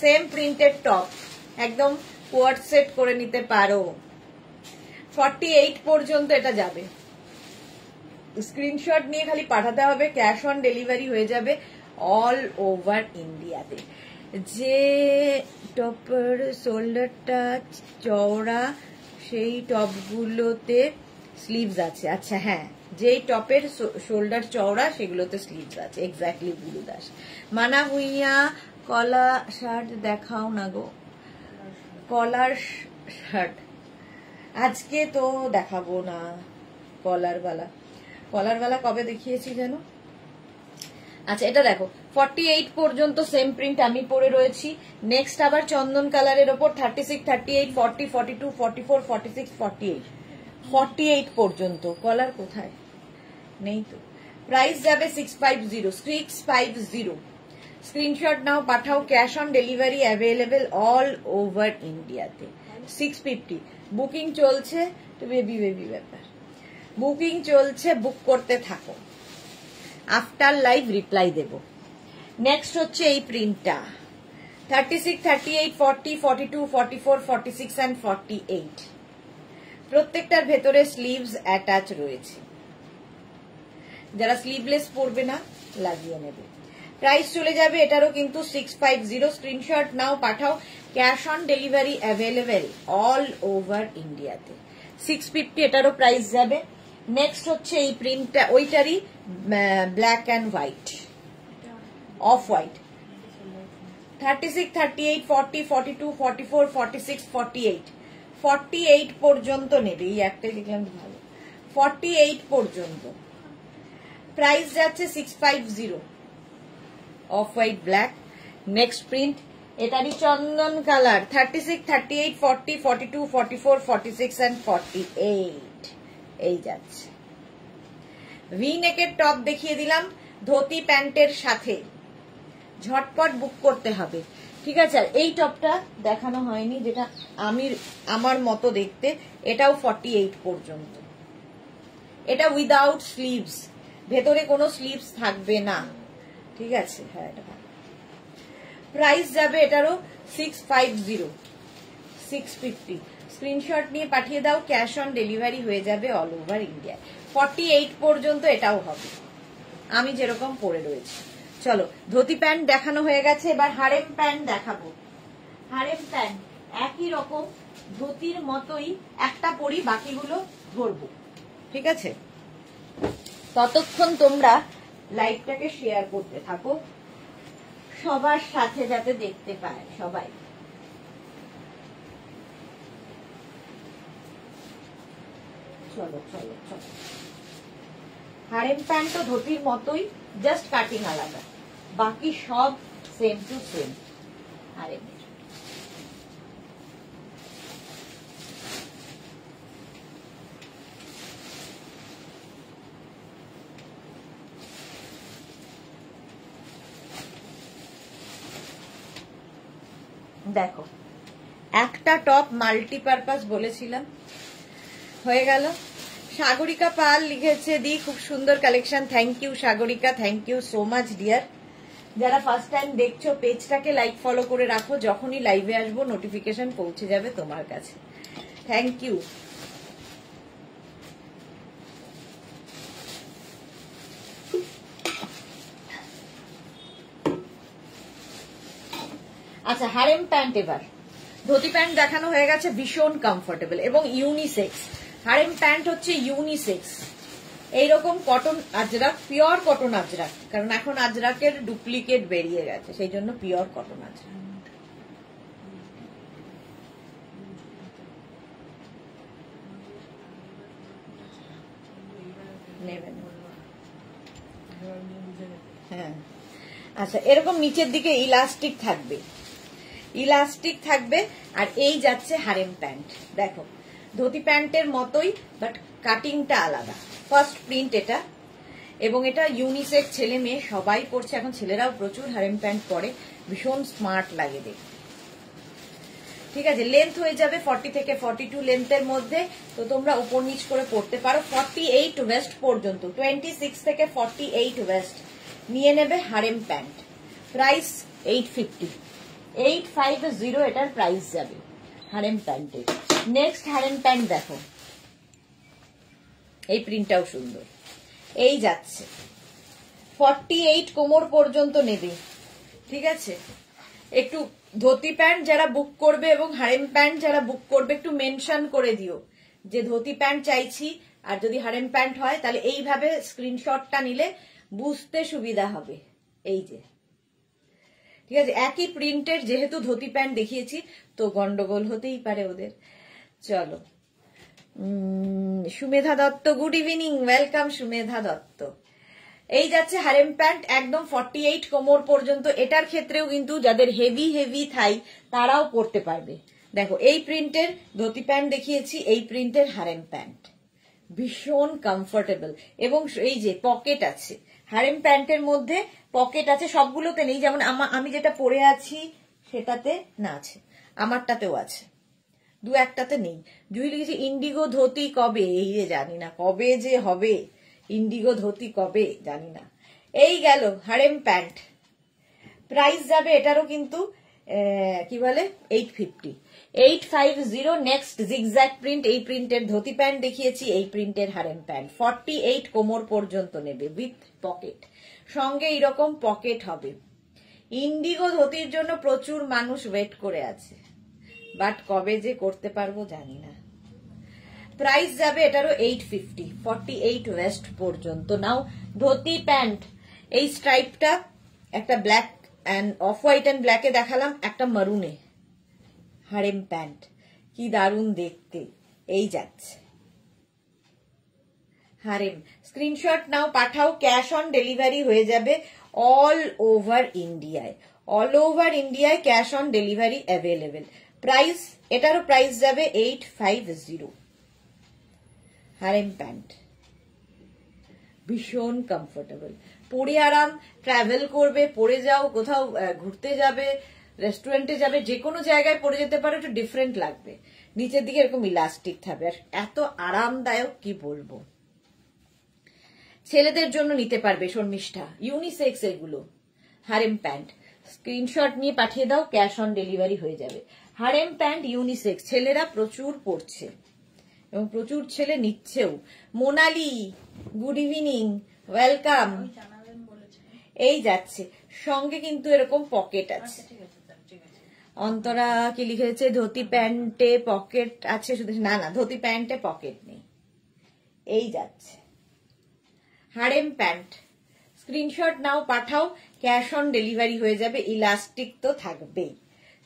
Speaker 1: সেম প্রিন্টের টপ, একদম কোয়ার্ড সেট করে নিতে পারো। 48 পর্যন্ত এটা যাবে। স্ক্রিনশট নিয়ে খালি পাঠাতে হবে, ক্যাশ অন ডেলিভারি হয়ে যাবে অল ওভার ইন্ডিয়াতে। যে টপের শোল্ডারটা চওড়া সেই টপগুলোতে স্লিভস আছে। আচ্ছা হ্যাঁ, যেই টপের শোল্ডার চওড়া সেগুলোতে স্লিভস আছে, এক্স্যাক্টলি বুলু দাস। মানা ভুইয়া, কলা শার্ট দেখাও না গো। কলার শার্ট আজকে তো দেখাবো না। কলারওয়ালা কবে দেখিয়েছি যেন? আচ্ছা এটা দেখো 48 পর্যন্ত সেম প্রিন্ট আমি পরে রয়েছি। নেক্সট আবার চন্দন কালারের ওপর 36, 38, 40, 42, 44, 46, 48 48 পর্যন্ত। কলার কোথায়? নেই তো। প্রাইস যাবে 650। স্ক্রিনশট নাও, পাঠাও। Cash on delivery available all over ইন্ডিয়াতে। 650 বুকিং চলছে। তো বেবি ব্যাপার, বুকিং চলছে, বুক করতে থাকো, আফটার লাইভ রিপ্লাই দেব। নেক্সট হচ্ছে এই প্রিন্টটা 36, 38, 40, 42, 44, 46 and 48। প্রত্যেকটার ভেতরে স্লিভস অ্যাটাচ রয়েছে। যারা স্লিভলেস পরবে না লাগিয়ে নেবে। প্রাইস চলে যাবে এটারও কিন্তু 650। স্ক্রিনশট নাও, পাঠাও। Cash on delivery available all over ইন্ডিয়াতে। 650 এটারও প্রাইস যাবে। নেক্সট হচ্ছে এই প্রিন্টটা, ওইটারই black and white, off white. 36, 38, 40, 42, 44, 46, 48 48 পর্যন্ত নেবে। এই একটাই দেখলাম ভালো, 48 পর্যন্ত। প্রাইস যাচ্ছে 650। Off white black. Next print এটারই চন্দন কালার 36, 38, 40, 42, 44, 46 and 48। এই যাচ্ছে। ভি নেকের টপ দেখিয়ে দিলাম ধুতি প্যান্টের সাথে। ঝটপট বুক করতে হবে, ঠিক আছে। আর এই টপটা দেখানো হয়নি, যেটা আমার মতো দেখতে, এটাও 48 পর্যন্ত। এটা উইদাউট স্লিভস, ভেতরে কোনো স্লিভস থাকবে না, ঠিক আছে। হ্যাঁ এটা প্রাইস যাবে এটারও 650 650। স্ক্রিনশট নিয়ে পাঠিয়ে দাও, ক্যাশ অন ডেলিভারি হয়ে যাবে অল ওভার ইন্ডিয়া। 48 পর্যন্ত এটাও হবে, আমি যেরকম পরে রয়েছি। চলো ধুতি প্যান্ট দেখানো হয়ে গেছে, এবার হারেম প্যান্ট দেখাবো। হারেম প্যান্ট একই রকম ধুতির মতোই, একটা পরি, বাকিগুলো ধরবো, ঠিক আছে। ততক্ষণ তোমরা লাইভটাকে শেয়ার করতে থাকো সবার সাথে, যাতে দেখতে পায় সবাই। চলো চলো চলো। হারেম প্যান্ট তো ধুতির মতোই, জাস্ট কাটিং আলাদা, বাকি সব সেম টু সেম হারেমের। দেখো একটা টপ মাল্টিপারপাস বলেছিলাম, হয়ে গেল। সাগরিকা পাল লিখেছে, দি খুব সুন্দর collection. Thank you Sagarika, thank you so much dear. যারা ফার্স্ট টাইম দেখছো পেজটাকে লাইক ফলো করে রাখো, যখনই লাইভে আসবো নোটিফিকেশন পৌঁছে যাবে তোমার কাছে। Thank you. আচ্ছা হারেম প্যান্ট, এবার ধুতি প্যান্ট দেখানো হয়ে গেছে, ভীষণ কমফোর্টেবল এবং ইউনিসেক্স। হারেম প্যান্ট হচ্ছে ইউনিসেক্স। এইরকম cotton Ajrakh, pure cotton Ajrakh, কারণ এখন আজরাকের ডুপ্লিকেট বেরিয়ে গেছে, সেই জন্য পিওর কটন আজরাক। নেবেন? হ্যাঁ আচ্ছা, এরকম নিচের দিকে ইলাস্টিক থাকবে, ইলাস্টিক থাকবে। আর এই যাচ্ছে হারেম প্যান্ট। দেখো ধুতি প্যান্টের মতোই, বাট কাটিংটা আলাদা। ফার্স্ট প্রিন্ট এটা, এবং এটা ইউনিসেক্স, ছেলে মেয়ে সবাই পরছে এখন, ছেলেরাও প্রচুর হারেম প্যান্ট পরে, ভীষণ স্মার্ট লাগে দেখতে, ঠিক আছে। লেন্থ হয়ে যাবে 40 থেকে 42 লেন্থের মধ্যে, তো তোমরা উপর নিচ করে পড়তে পারো। 48 ওয়েস্ট পর্যন্ত, 26 থেকে 48 ওয়েস্ট নিয়ে নেবে হারেম প্যান্ট। প্রাইস 850 850 এটার প্রাইস যাবে হারেম প্যান্টের। নেক্সট হারেম প্যান্ট দেখো, এই প্রিন্টটাও সুন্দর। এই যাচ্ছে 48 কোমর পর্যন্ত নেবে, ঠিক আছে। একটু ধুতি প্যান্ট যারা বুক করবে এবং হারেম প্যান্ট যারা বুক করবে একটু মেনশন করে দিও যে ধুতি প্যান্ট চাইছি, আর যদি হারেম প্যান্ট হয় তাহলে এইভাবে স্ক্রিনশটটা নিলে বুঝতে সুবিধা হবে। এই যে ঠিক আছে, একই প্রিন্টের যেহেতু ধুতি প্যান্ট দেখিয়েছি তো গন্ডগোল হতেই পারে ওদের। চলো, Sumedha Dutta, good evening, welcome Sumedha Dutta. এই যাচ্ছে হারেম প্যান্ট, একদম 48 কোমর পর্যন্ত। এটার ক্ষেত্রেও কিন্তু যাদের হেভি হেভি থাই তারাও পরতে পারবে। দেখো, এই প্রিন্টের ধুতি প্যান্ট দেখিয়েছি, এই প্রিন্টের হারেম প্যান্ট ভীষণ কমফোর্টেবল, এবং এই যে পকেট আছে হারেম প্যান্টের মধ্যে, পকেট আছে, সবগুলোতে নেই, যেমন আমি যেটা পরে আছি সেটাতে না আছে, আমারটাতেও আছে, দু একটাতে নেই। জুই লিখেছি ইন্ডিগো ধুতি কবে, এই যে জানি না কবে যে হবে ইন্ডিগো ধুতি, কবে জানি না। এই গেল হারেম প্যান্ট, প্রাইস যাবে এটারও কিন্তু কি বলে 850, 850। নেক্সট জিগজ্যাগ প্রিন্ট, এই প্রিন্টের ধুতি প্যান্ট দেখিয়েছি, এই প্রিন্টের হারেম প্যান্ট 48 কোমর পর্যন্ত নেবে উইথ পকেট, সঙ্গে এইরকম পকেট হবে। ইন্ডিগো ধুতির জন্য প্রচুর মানুষ ওয়েট করে আছে, বাট কবে যে করতে পারবো জানি না। প্রাইস যাবে এটারও 850, 48 ওয়েস্ট পর্যন্ত। নাও ধুতি প্যান্ট, এই স্ট্রাইপটা একটা black and off white and ব্ল্যাকে দেখালাম, একটা মারুনে, হারেম প্যান্ট কি দারুণ দেখতে। এই যাচ্ছে হারেম, স্ক্রিনশট নাও, পাঠাও, ক্যাশ অন ডেলিভারি হয়ে যাবে অল ওভার ইন্ডিয়ায়, অল ওভার ইন্ডিয়ায় cash on delivery available. Price, এটারও প্রাইস যাবে 850। হারেম প্যান্ট ভীষণ কমফোর্টেবল, পরে আরাম, ট্রাভেল করবে, পরে যাও, কোথাও ঘুরতে যাবে, রেস্টুরেন্টে যাবে, যে কোনো জায়গায় পরে যেতে পারো, একটু ডিফারেন্ট লাগবে। নিচের দিকে এরকম ইলাস্টিক থাকবে, আর এত আরামদায়ক কি বলবো। ছেলেদের জন্য নিতে পারবে শর্মিষ্ঠা, ইউনিসেক্স এগুলো। হারেম প্যান্ট স্ক্রিনশট নিয়ে পাঠিয়ে দাও, ক্যাশ অন ডেলিভারি হয়ে যাবে। হারেম প্যান্ট ইউনিসেক্স, ছেলেরা প্রচুর পরছে এবং প্রচুর ছেলে নিচ্ছেও। Monali, good evening, welcome. এই যাচ্ছে, সঙ্গে কিন্তু এরকম পকেট আছে। অন্তরা কি লিখেছে, ধুতি প্যান্টে পকেট আছে শুধু, না না, ধুতি প্যান্টে পকেট নেই। এই যাচ্ছে হারেম প্যান্ট, স্ক্রিনশট নাও, পাঠাও, ক্যাশ অন ডেলিভারি হয়ে যাবে, ইলাস্টিক তো থাকবেই।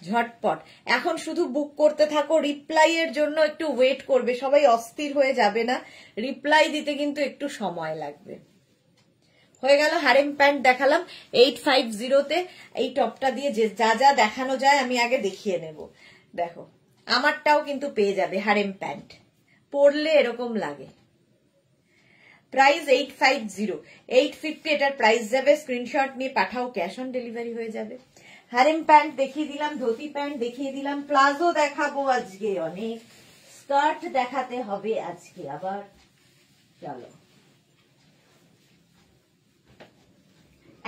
Speaker 1: ঝটপট এখন শুধু বুক করতে থাকো, রিপ্লাই এর জন্য একটু ওয়েট করবে, সবাই অস্থির হয়ে যাবে না, রিপ্লাই দিতে কিন্তু একটু সময় লাগবে। হয়ে গেল হারেম প্যান্ট দেখালাম 850-তে। এই টপটা দিয়ে যে যা যা দেখানো যায় আমি আগে দেখিয়ে নেব। দেখো, আমারটাও কিন্তু পেয়ে যাবে হারেম প্যান্ট, পরলে এরকম লাগে। প্রাইস 850, 850 এটার প্রাইস যাবে। স্ক্রিনশট নিয়ে পাঠাও, ক্যাশ অন ডেলিভারি হয়ে যাবে। হারেম প্যান্ট দেখিয়ে দিলাম, ধুতি প্যান্ট দেখিয়ে দিলাম, প্লাজো দেখাবো আজকে, অনেক স্কার্ট দেখাতে হবে আজকে আবার। চলো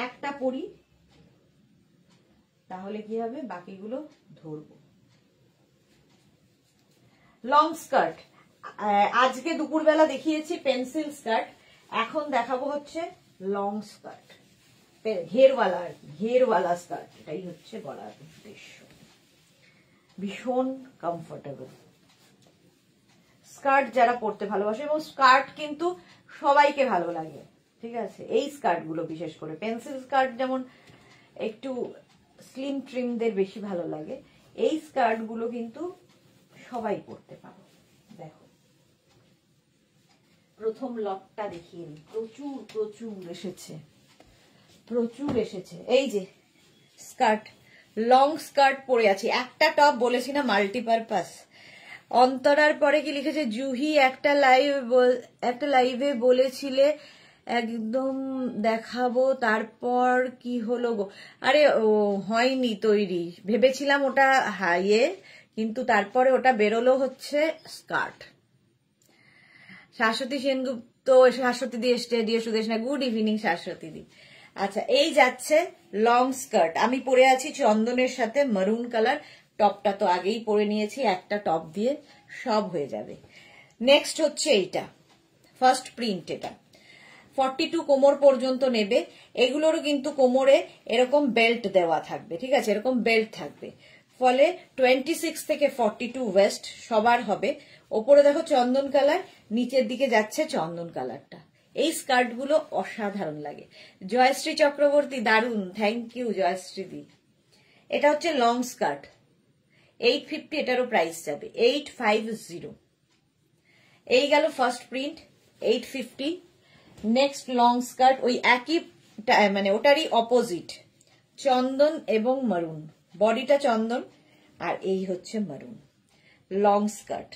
Speaker 1: একটা পরি, তাহলে কি হবে, বাকিগুলো ধরবো। লং স্কার্ট, আজকে দুপুরবেলা দেখিয়েছি পেন্সিল স্কার্ট, এখন দেখাবো হচ্ছে লং স্কার্ট, ঘেরওয়ালা আর কি, ঘেরওয়ালা স্কার্ট, এটাই হচ্ছে বলার উদ্দেশ্য। ভীষণ কমফোর্টেবল স্কার্ট, যারা পরতে ভালোবাসে, এবং স্কার্ট কিন্তু সবাইকে ভালো লাগে, ঠিক আছে। এই স্কার্ট গুলো বিশেষ করে, পেন্সিল স্কার্ট যেমন একটু স্লিম ট্রিমদের বেশি ভালো লাগে, এই স্কার্ট গুলো কিন্তু সবাই পরতে পারো। দেখো, প্রথম লটটা দেখিয়ে নিই, প্রচুর প্রচুর এসেছে, প্রচুর এসেছে। এই যে স্কার্ট, লং স্কার্ট পরে আছি, একটা টপ বলেছি না মাল্টিপারপাস। অন্তরার পরে কি লিখেছে, জুহি একটা লাইভে বলেছিলে একদম দেখাবো, তারপর কি হলো গো? আরে হয়নি তৈরি, ভেবেছিলাম ওটা হাইয়ে, কিন্তু তারপরে ওটা বেরোলো হচ্ছে স্কার্ট। শাশ্বতী সেনগুপ্ত, শাশ্বতী দি স্টেডিও সুদেশ না, গুড ইভিনিং শাশ্বতী দি। আচ্ছা, এই যাচ্ছে লং স্কার্ট, আমি পরে আছি চন্দনের সাথে মারুন কালার, টপটা তো আগেই পরে নিয়েছি, একটা টপ দিয়ে সব হয়ে যাবে। নেক্সট হচ্ছে এইটা, ফার্স্ট প্রিন্ট, এটা 42 কোমর পর্যন্ত নেবে। এগুলোরও কিন্তু কোমরে এরকম বেল্ট দেওয়া থাকবে, ঠিক আছে, এরকম বেল্ট থাকবে, ফলে 26 থেকে 42 ওয়েস্ট সবার হবে। ওপরে দেখো চন্দন কালার, নিচের দিকে যাচ্ছে চন্দন কালারটা। এই স্কার্ট গুলো অসাধারণ লাগে। জয়শ্রী চক্রবর্তী, দারুণ, থ্যাংক ইউ জয়শ্রী দি। এটা হচ্ছে লং স্কার্ট, 850, এটারও প্রাইস যাবে 850। এই গেল first print 850। Next long skirt, ওই একই মানে ওটারই অপোজিট, চন্দন এবং মারুন, বডিটা চন্দন আর এই হচ্ছে মারুন, লং স্কার্ট,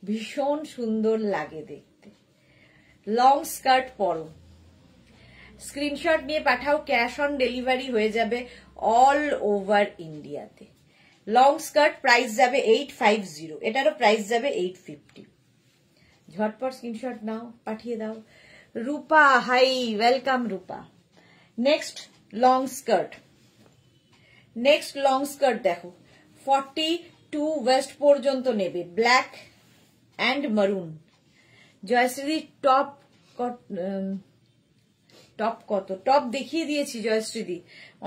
Speaker 1: ভীষণ সুন্দর লাগে দেখতে। লং স্কার্ট পরো, স্ক্রিনশট নিয়ে পাঠাও, ক্যাশ অন ডেলিভারি হয়ে যাবে অল ওভার ইন্ডিয়াতে। লং স্কার্ট প্রাইস যাবে 850, এটারও প্রাইস যাবে 850। ঝটপট স্ক্রিনশট নাও, পাঠিয়ে দাও। Rupa, hi, welcome Rupa. Next long skirt, next long skirt দেখো 42 ওয়েস্ট পর্যন্ত নেবে, black and maroon. Jayashree top top কত? টপ দেখিয়ে দিয়েছি জয়শ্রীদি,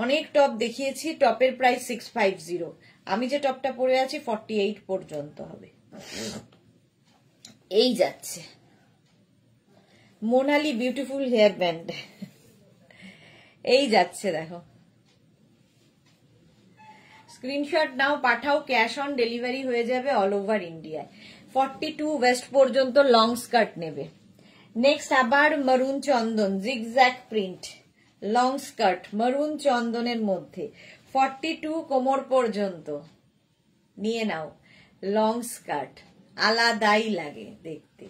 Speaker 1: অনেক টপ দেখিয়েছি। টপের প্রাইস 650, আমি যে টপটা পরে আছি 48 পর্যন্ত হবে। এই যাচ্ছে মোনালি বিউটিফুল হেয়ার ব্যান্ড, এই যাচ্ছে দেখো। স্ক্রিনশট নাও, পাঠাও, ক্যাশ অন ডেলিভারি হয়ে যাবে অল ওভার ইন্ডিয়ায়। 42 ওয়েস্ট পর্যন্ত লং স্কার্ট নেবে। নেক্সট আবার মারুন চন্দন, জিগজ্যাগ প্রিন্ট, লং স্কার্ট মারুন চন্দনের মধ্যে 42 কোমর পর্যন্ত নিয়ে নাও। লং স্কার্ট আলাদাই লাগে দেখতে,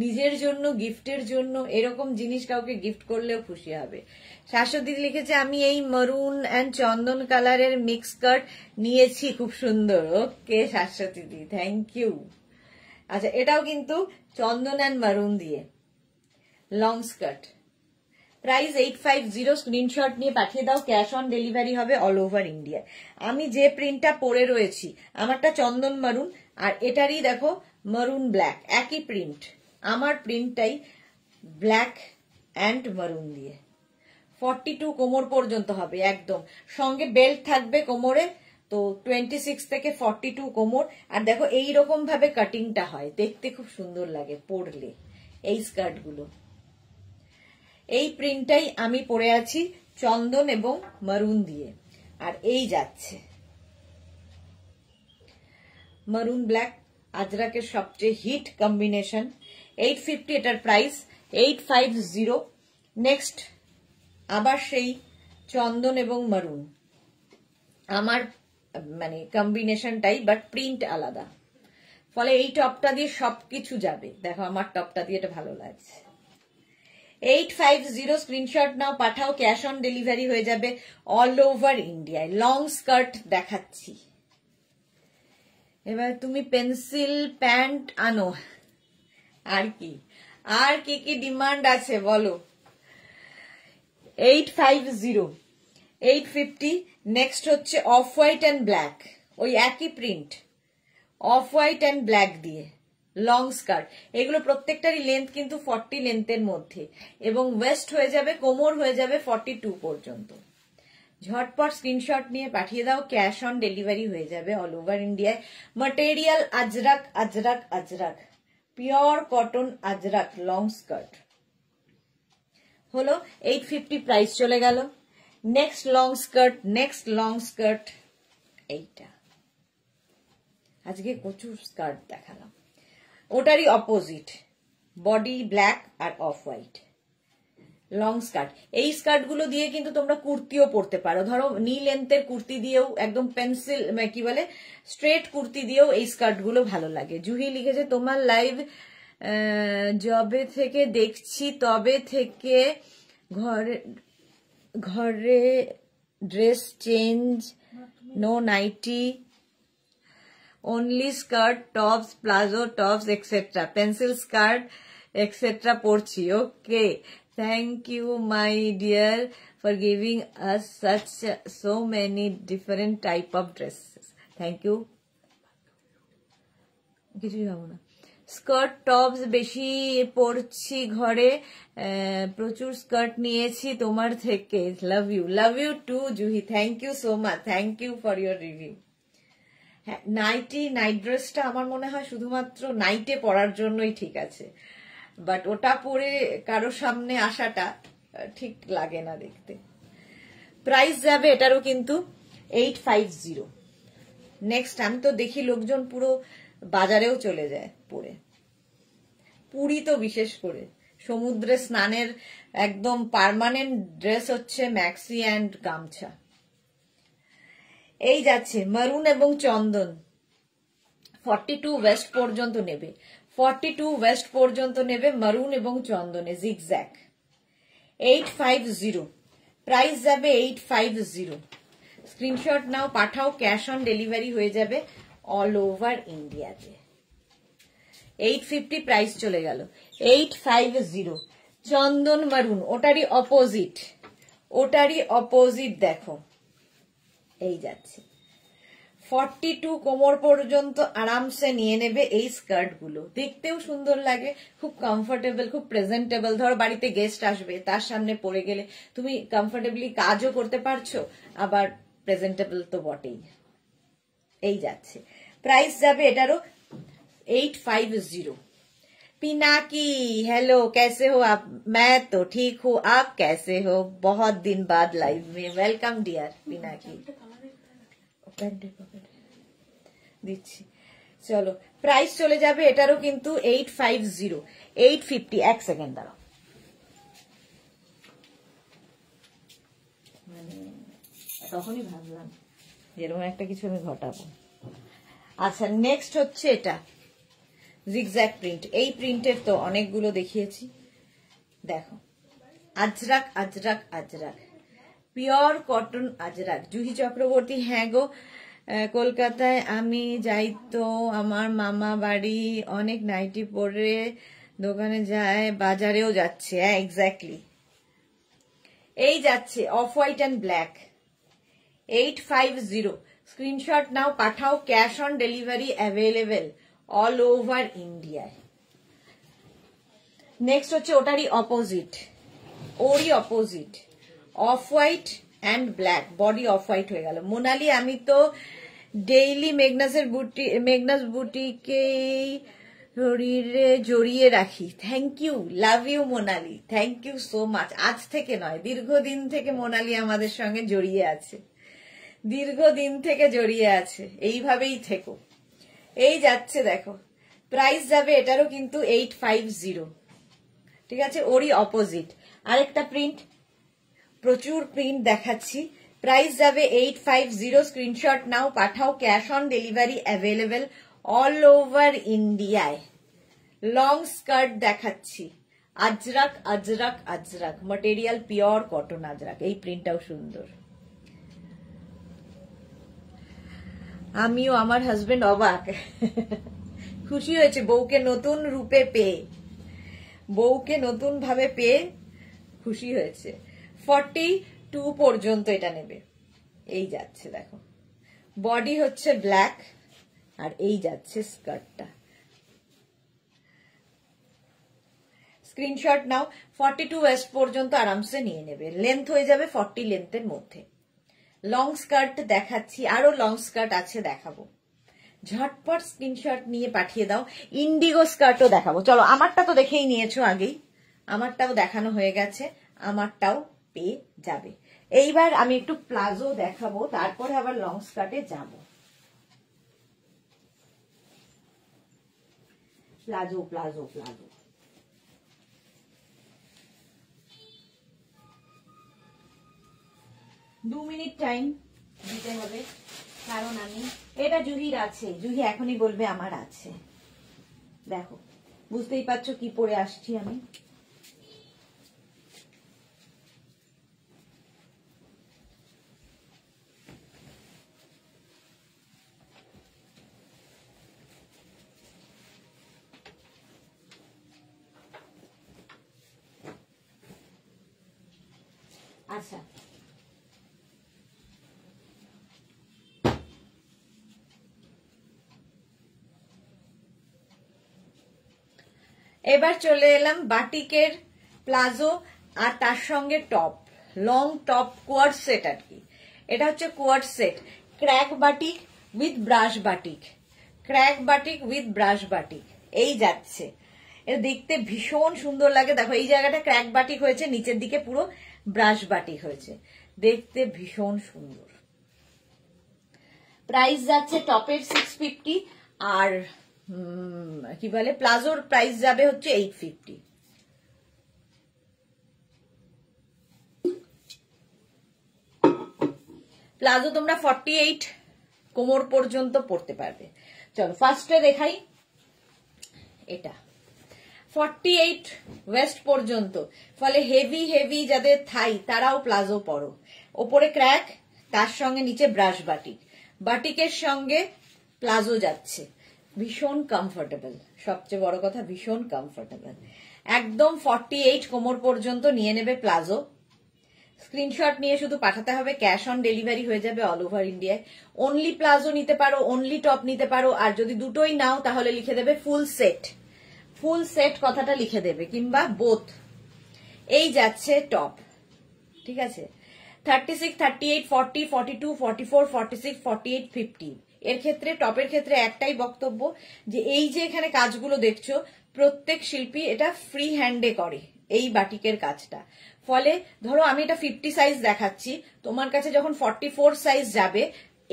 Speaker 1: নিজের জন্য, গিফটের জন্য, এরকম জিনিস কাউকে গিফট করলেও খুশি হবে। শাশ্বতী লিখেছে আমি এই মারুন অ্যান্ড চন্দন কালারের মিক্স স্কার্ট নিয়েছি, খুব সুন্দর। ওকে শাশ্বতী দি, থ্যাংক ইউ। আচ্ছা, এটাও কিন্তু চন্দন অ্যান্ড মারুন দিয়ে লং স্কার্ট, প্রাইস 850। স্ক্রিনশট নিয়ে পাঠিয়ে দাও, ক্যাশ অন ডেলিভারি হবে অল ওভার ইন্ডিয়া। আমি যে প্রিন্টটা পরে রয়েছি আমারটা চন্দন মারুন, আর এটারই দেখো মারুন ব্ল্যাক, একই প্রিন্ট। আমার প্রিন্টটাই ব্ল্যাক অ্যান্ড মারুন দিয়ে 42 কোমর পর্যন্ত হবে একদম, সঙ্গে বেল্ট থাকবে কোমরে। তো 26 থেকে 42 কোমর। আর দেখো এইরকম ভাবে কাটিংটা হয়, দেখতে খুব সুন্দর লাগে পরলে এই স্কার্ট গুলো। এই প্রিন্টটাই আমি পরে আছি চন্দন এবং মারুন দিয়ে। আর এই যাচ্ছে মারুন ব্ল্যাক, আজরাকের সবচেয়ে হিট কম্বিনেশন। 850 এটার প্রাইস, 850। নেক্সট আবার সেই চন্দন এবং মারুন, আমার মানে কম্বিনেশনটাই, বাট প্রিন্ট আলাদা, ফলে এই টপটা দিয়ে সবকিছু যাবে। দেখো আমার টপটা দিয়ে এটা ভালো লাগছে। 850 স্ক্রিনশট নাও, পাঠাও, ক্যাশ অন ডেলিভারি হয়ে যাবে অল ওভার ইন্ডিয়ায়। লং স্কার্ট দেখাচ্ছি। এবার তুমি পেন্সিল প্যান্ট আনো, আর কি আর কি কি ডিমান্ড আছে বলো। 850, 850। নেক্সট হচ্ছে অফ হোয়াইট অ্যান্ড ব্ল্যাক, ওই একই print, off white and black দিয়ে লং স্কার্ট। এগুলো প্রত্যেকটারই লেন্থ কিন্তু 40 লেন্থের মধ্যে, এবং ওয়েস্ট হয়ে যাবে, কোমর হয়ে যাবে 42 পর্যন্ত। ঝটপট স্ক্রিনশট নিয়ে পাঠিয়ে দাও, ক্যাশ অন ডেলিভারি হয়ে যাবে অল ওভার ইন্ডিয়ায়। Material Ajrak, ajrak, Ajrak, pure cotton Ajrak long skirt হলো 850, প্রাইস চলে গেল। Next long skirt, next long skirt, এইটা আজকে প্রচুর স্কার্ট দেখালাম। ওটারই অপোজিট, বডি ব্ল্যাক আর অফ হোয়াইট, লং স্কার্ট। এই স্কার্ট গুলো দিয়ে কিন্তু তোমরা কুর্তিও পরতে পারো, ধরো নি লেন্থের কুর্তি দিয়েও, একদম পেন্সিল কি বলে স্ট্রেট কুর্তি দিয়েও এই স্কার্ট গুলো ভালো লাগে। জুহি লিখেছে তোমার লাইভ জবে থেকে দেখছি, তবে থেকে ঘরে ঘরে dress change, no nightie, only skirt, tops, plazo tops, etc. Pencil skirt, etc. পরছি। Okay, thank you my dear for giving us so many different type of dresses. Thank you. কিছুই ভাবো না। স্কার্ট টপস বেশি পরছি ঘরে, প্রচুর skirt নিয়েছি তোমার থেকে। Love you too Juhi, thank you so much, thank you for your review. হ্যাঁ, নাইটি, নাইট ড্রেসটা আমার মনে হয় শুধুমাত্র নাইটে পরার জন্যই ঠিক আছে, বাট ওটা পরে কারো সামনে আসাটা ঠিক লাগে না দেখতে। প্রাইস যাবে এটারও কিন্তু 850। নেক্সট আমি তো দেখি লোকজন পুরো বাজারেও চলে যায় পরে, পুরী তো বিশেষ করে সমুদ্রে স্নানের একদম পার্মানেন্ট ড্রেস হচ্ছে ম্যাক্সি অ্যান্ড গামছা। এই যাচ্ছে মারুন এবং চন্দন, 42 ওয়েস্ট পর্যন্ত নেবে, 42 ওয়েস্ট পর্যন্ত নেবে মারুন এবং চন্দনে জিগজ্যাগ। 850 প্রাইস যাবে 850। স্ক্রিনশট নাও, পাঠাও, ক্যাশ অন ডেলিভারি হয়ে যাবে অল ওভার ইন্ডিয়াতে। 850 প্রাইস চলে গেল। 850 চন্দন মারুন, ওটারই অপোজিট, ওটারই অপোজিট দেখো, এই যাচ্ছে 42 কোমর পর্যন্ত আরামসে নিয়ে নেবে এই স্কার্ট গুলো, দেখতেও সুন্দর লাগে, খুব কমফোর্টেবল, খুব প্রেজেন্টেবল। ধরো বাড়িতে গেস্ট আসবে, তার সামনে পরে গেলে তুমি কমফোর্টেবলি কাজও করতে পারছো, আবার প্রেজেন্টেবল তো বটেই। এই যাচ্ছে, প্রাইস যাবে এটারও 850। पिनाकी हेलो, कैसे हो आप? मैं तो ठीक हूँ, आप कैसे हो? बहुत दिन बाद लाइव में, वेलकम डियर पिनाकी। দিচ্ছি, চলো প্রাইস চলে যাবে এটারও কিন্তু 850। 850, এক সেকেন্ড দাঁড়াও, তখনই ভাবলাম যেরকম একটা কিছু আমি ঘটাবো। আচ্ছা নেক্সট হচ্ছে এটা জিগজ্যাগ প্রিন্ট। এই প্রিন্টের তো অনেকগুলো দেখিয়েছি, দেখো আজরাক আজরাক আজরাক, পিওর কটন আজরাক। জুহি চক্রবর্তী, হ্যাঁ গো কলকাতায় আমি যাই তো আমার মামা বাড়ি, অনেক নাইটি পরে দোকানে যায়, বাজারেও যাচ্ছে। হ্যাঁ এক্স্যাক্টলি। এই যাচ্ছে off white and black, 850। Screenshot নাও, পাঠাও, cash on delivery available all over ইন্ডিয়ায়। নেক্সট হচ্ছে ওটারই অপোজিট, ওরই opposite, off white and black, body off white হয়ে গেল। মোনালি, আমি তো ডেইলি মেঘনাস বুটিকে শরীরে জড়িয়ে রাখি। Thank you, love you Monali, thank you so much. আজ থেকে নয়, দীর্ঘদিন থেকে মোনালি আমাদের সঙ্গে জড়িয়ে আছে, দীর্ঘদিন থেকে জড়িয়ে আছে, এইভাবেই থেকো। এই যাচ্ছে দেখো, প্রাইস যাবে এটারও কিন্তু 850। ঠিক আছে, ওরই অপোজিট আরেকটা প্রিন্ট, প্রচুর প্রিন্ট দেখাচ্ছি। প্রাইস যাবে 850। স্ক্রিনশট নাও, পাঠাও, cash on delivery available all over ইন্ডিয়ায়। লং স্কার্ট দেখাচ্ছি, Ajrak ajrak Ajrak, material pure cotton ajrak. এই প্রিন্টটাও সুন্দর। আমিও, আমার হাজবেন্ড অবাক, খুশি হয়েছে বউকে নতুন রূপে পেয়ে, বউকে নতুন ভাবে পেয়ে খুশি হয়েছে। 42 পর্যন্ত এটা নেবে। এই যাচ্ছে দেখো, বডি হচ্ছে ব্ল্যাক, আর এই যাচ্ছে স্কার্টটা। স্ক্রিনশট নাও, 42 ওয়েস্ট পর্যন্ত আরামসে নিয়ে নেবে, লেন্থ হয়ে যাবে 40 লেন্থের মধ্যে। লং স্কার্ট দেখাচ্ছি, আরো লং স্কার্ট আছে দেখাবো, ঝটপট স্ক্রিনশট নিয়ে পাঠিয়ে দাও। ইন্ডিগো স্কার্টও দেখাবো, চলো আমারটা তো দেখেই নিয়েছো আগেই, আমারটাও দেখানো হয়ে গেছে, আমারটাও পেয়ে যাবে। এইবার আমি একটু প্লাজো দেখাবো, তারপরে আবার লং স্কার্টে যাব। প্লাজো প্লাজো প্লাজো, দু মিনিট টাইম দিতে হবে, কারণ আমি, এটা জুহির আছে, জুহি এখনই বলবে আমার আছে। দেখো বুঝতেই পারছো কি পরে আসছি আমি। আচ্ছা এবার চলে এলাম বাটিকের প্লাজো, আর তার সঙ্গে top, long top quad set আর কি। এটা হচ্ছে quad set, crack batik with brush batik, crack batik with brush batik. এই যাচ্ছে, এটা দেখতে ভীষণ সুন্দর লাগে। দেখো এই জায়গাটা ক্র্যাক বাটিক হয়েছে, নিচের দিকে পুরো ব্রাশ বাটিক হয়েছে, দেখতে ভীষণ সুন্দর। প্রাইস যাচ্ছে টপের 650 আর কি বলে প্লাজোর প্রাইস যাবে হচ্ছে 850। প্লাজো তোমরা 48 কোমর পর্যন্ত পড়তে পারবে। চলো ফার্স্টে দেখাই এটা 48 ওয়েস্ট পর্যন্ত, ফলে হেভি হেভি যাদের থাই তারাও প্লাজো পরো। ওপরে ক্র্যাক, তার সঙ্গে নিচে ব্রাশ বাটিক, বাটিকের সঙ্গে প্লাজো যাচ্ছে, ভীষণ কমফোর্টেবল, সবচেয়ে বড় কথা ভীষণ কমফোর্টেবল। একদম 48 কোমর পর্যন্ত নিয়ে নেবে প্লাজো। স্ক্রিনশট নিয়ে শুধু পাঠাতে হবে, ক্যাশ অন ডেলিভারি হয়ে যাবে অল ওভার ইন্ডিয়ায়। অনলি প্লাজো নিতে পারো, অনলি টপ নিতে পারো, আর যদি দুটোই নাও তাহলে লিখে দেবে ফুল সেট, ফুল সেট কথাটা লিখে দেবে, কিংবা বোথ। এই যাচ্ছে টপ, ঠিক আছে 36, 38, 40, 42, 44, 46, 48, 50। এর ক্ষেত্রে টপের ক্ষেত্রে একটাই বক্তব্য যে এই যে এখানে কাজগুলো দেখছো প্রত্যেক শিল্পী এটা ফ্রি হ্যান্ডে করে এই বাটিকের কাজটা। ফলে ধরো আমি এটা 50 সাইজ দেখাচ্ছি, তোমার কাছে যখন 44 সাইজ যাবে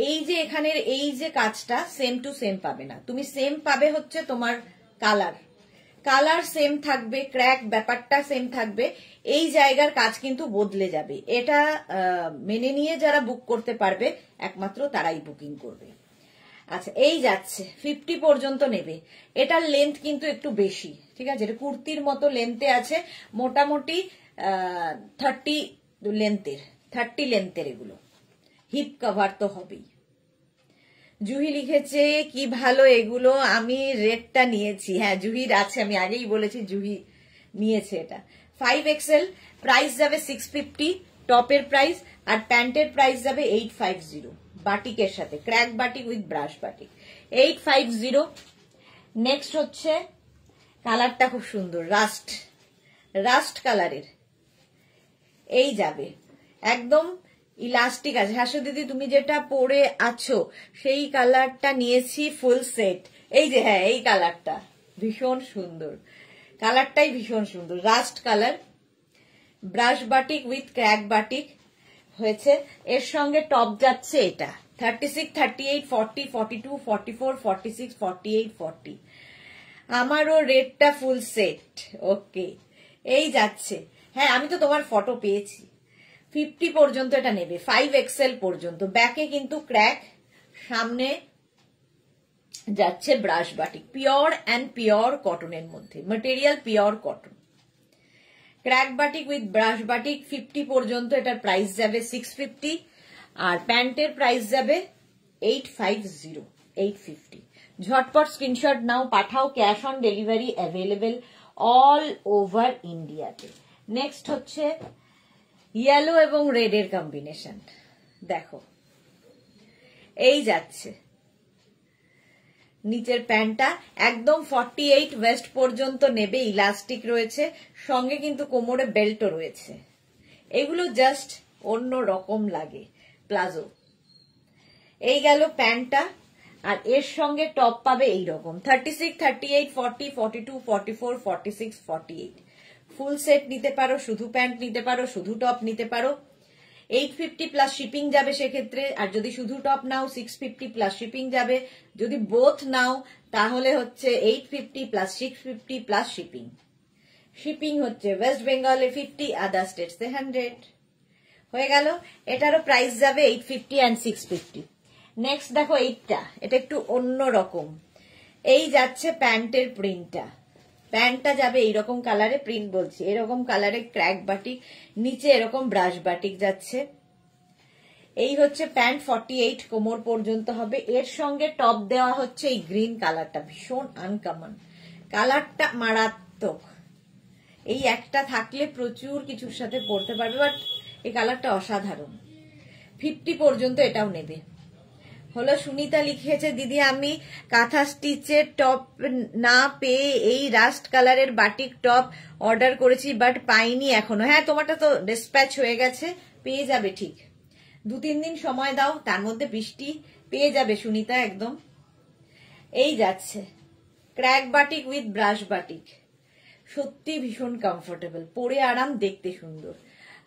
Speaker 1: এই যে এখানের এই যে কাজটা সেম টু সেম পাবে না, তুমি সেম পাবে হচ্ছে তোমার কালার, কালার সেম থাকবে, ক্র্যাক ব্যাপারটা সেম থাকবে, এই জায়গার কাজ কিন্তু বদলে যাবে। এটা মেনে নিয়ে যারা বুক করতে পারবে একমাত্র তারাই বুকিং করবে। আচ্ছা এই যাচ্ছে 50 পর্যন্ত নেবে, এটার লেন্থ কিন্তু একটু বেশি, ঠিক আছে, এটা কুর্তির মতো লেন্থে আছে, মোটামুটি 30 লেন্থের এগুলো, হিপ কভার তো হবেই। জুহি লিখেছে কি ভালো এগুলো, আমি রেটটা নিয়েছি। হ্যাঁ জুহির আছে, আমি আগেই বলেছি জুহি নিয়েছে এটা। 5XL প্রাইস যাবে 650 টপের প্রাইস, আর প্যান্টের প্রাইস যাবে 850 বাটিকের সাথে, crack batik with brush batik 850। Next হচ্ছে কালারটা খুব সুন্দর, রাস্ট কালারের, এই যাবে একদম ইলাস্টিক আছে। হাসু দিদি তুমি যেটা পরে আছো সেই কালারটা নিয়েছি ফুল সেট, এই যে হ্যাঁ এই কালারটা ভীষণ সুন্দর, কালারটাই ভীষণ সুন্দর, rushed colour, brush batik with crack batik হয়েছে। এর সঙ্গে টপ যাচ্ছে এটা 36, 38, 40, 42, 44, 46, 48, 40। আমারও রেটটা ফুল সেট, ওকে এই যাচ্ছে। হ্যাঁ আমি তো তোমার ফটো পেয়েছি। 50 পর্যন্ত এটা নেবে, 5XL পর্যন্ত, ব্যাকে কিন্তু ক্র্যাক, সামনে যাচ্ছে brush batik, pure and pure কটনের মধ্যে, material pure cotton, crack batik with brush batik 50 পর্যন্ত, এটার প্রাইস যাবে 650, আর প্যান্টের প্রাইস যাবে 850। ঝটপট স্ক্রিনশট নাও, পাঠাও, cash on delivery available all over ইন্ডিয়াতে। নেক্সট হচ্ছে ইয়েলো এবং রেড এর কম্বিনেশন, দেখো এই যাচ্ছে, নিচের প্যান্টটা একদম 48 ওয়েস্ট পর্যন্ত নেবে, ইলাস্টিক রয়েছে, সঙ্গে কিন্তু কোমরে বেল্টও রয়েছে, এগুলো জাস্ট অন্য রকম লাগে প্লাজো। এই গেল প্যান্টটা, আর এর সঙ্গে টপ পাবে এইরকম 36, 38, 40, 42, 44, 46, 48। ফুল সেট নিতে পারো, শুধু প্যান্ট নিতে পারো, শুধু টপ নিতে পারো, 850 প্লাস শিপিং যাবে সেক্ষেত্রে, আর যদি শুধু টপ নাও 650 প্লাস শিপিং যাবে, যদি বোথ নাও তাহলে হচ্ছে 850 প্লাস 650 প্লাস শিপিং। শিপিং হচ্ছে ওয়েস্ট বেঙ্গলে 50, আদার স্টেটসে 100 হয়ে গেল। এটারও প্রাইস যাবে 850 অ্যান্ড 650। নেক্সট দেখো এইটা, এটা একটু অন্য রকম, এই যাচ্ছে প্যান্টের প্রিন্টটা, প্যান্টটা যাবে এইরকম কালারে, প্রিন্ট বলছি এরকম কালারে, ক্র্যাক বাটিক, নিচে এরকম ব্রাশ বাটিক যাচ্ছে, এই হচ্ছে প্যান্ট 48 কোমর পর্যন্ত হবে। এর সঙ্গে টপ দেওয়া হচ্ছে এই গ্রিন কালারটা, ভীষণ আনকমন কালারটা, মারাত্মক, এই একটা থাকলে প্রচুর কিছুর সাথে পরতে পারবে, বাট এই কালারটা অসাধারণ। 50 পর্যন্ত এটাও নেবে। হলো সুনিতা লিখেছে দিদি আমি কাঁথা স্টিচের টপ না পেয়ে এই রাস্ট কালারের বাটিক টপ অর্ডার করেছি, বাট পাইনি এখনো। হ্যাঁ তোমারটা তো ডিসপ্যাচ হয়ে গেছে, পেয়ে যাবে, ঠিক 2-3 দিন সময় দাও, তার মধ্যে বৃষ্টি, পেয়ে যাবে সুনিতা একদম। এই যাচ্ছে crack batik with brush batik, সত্যি ভীষণ কমফোর্টেবল, পরে আরাম, দেখতে সুন্দর।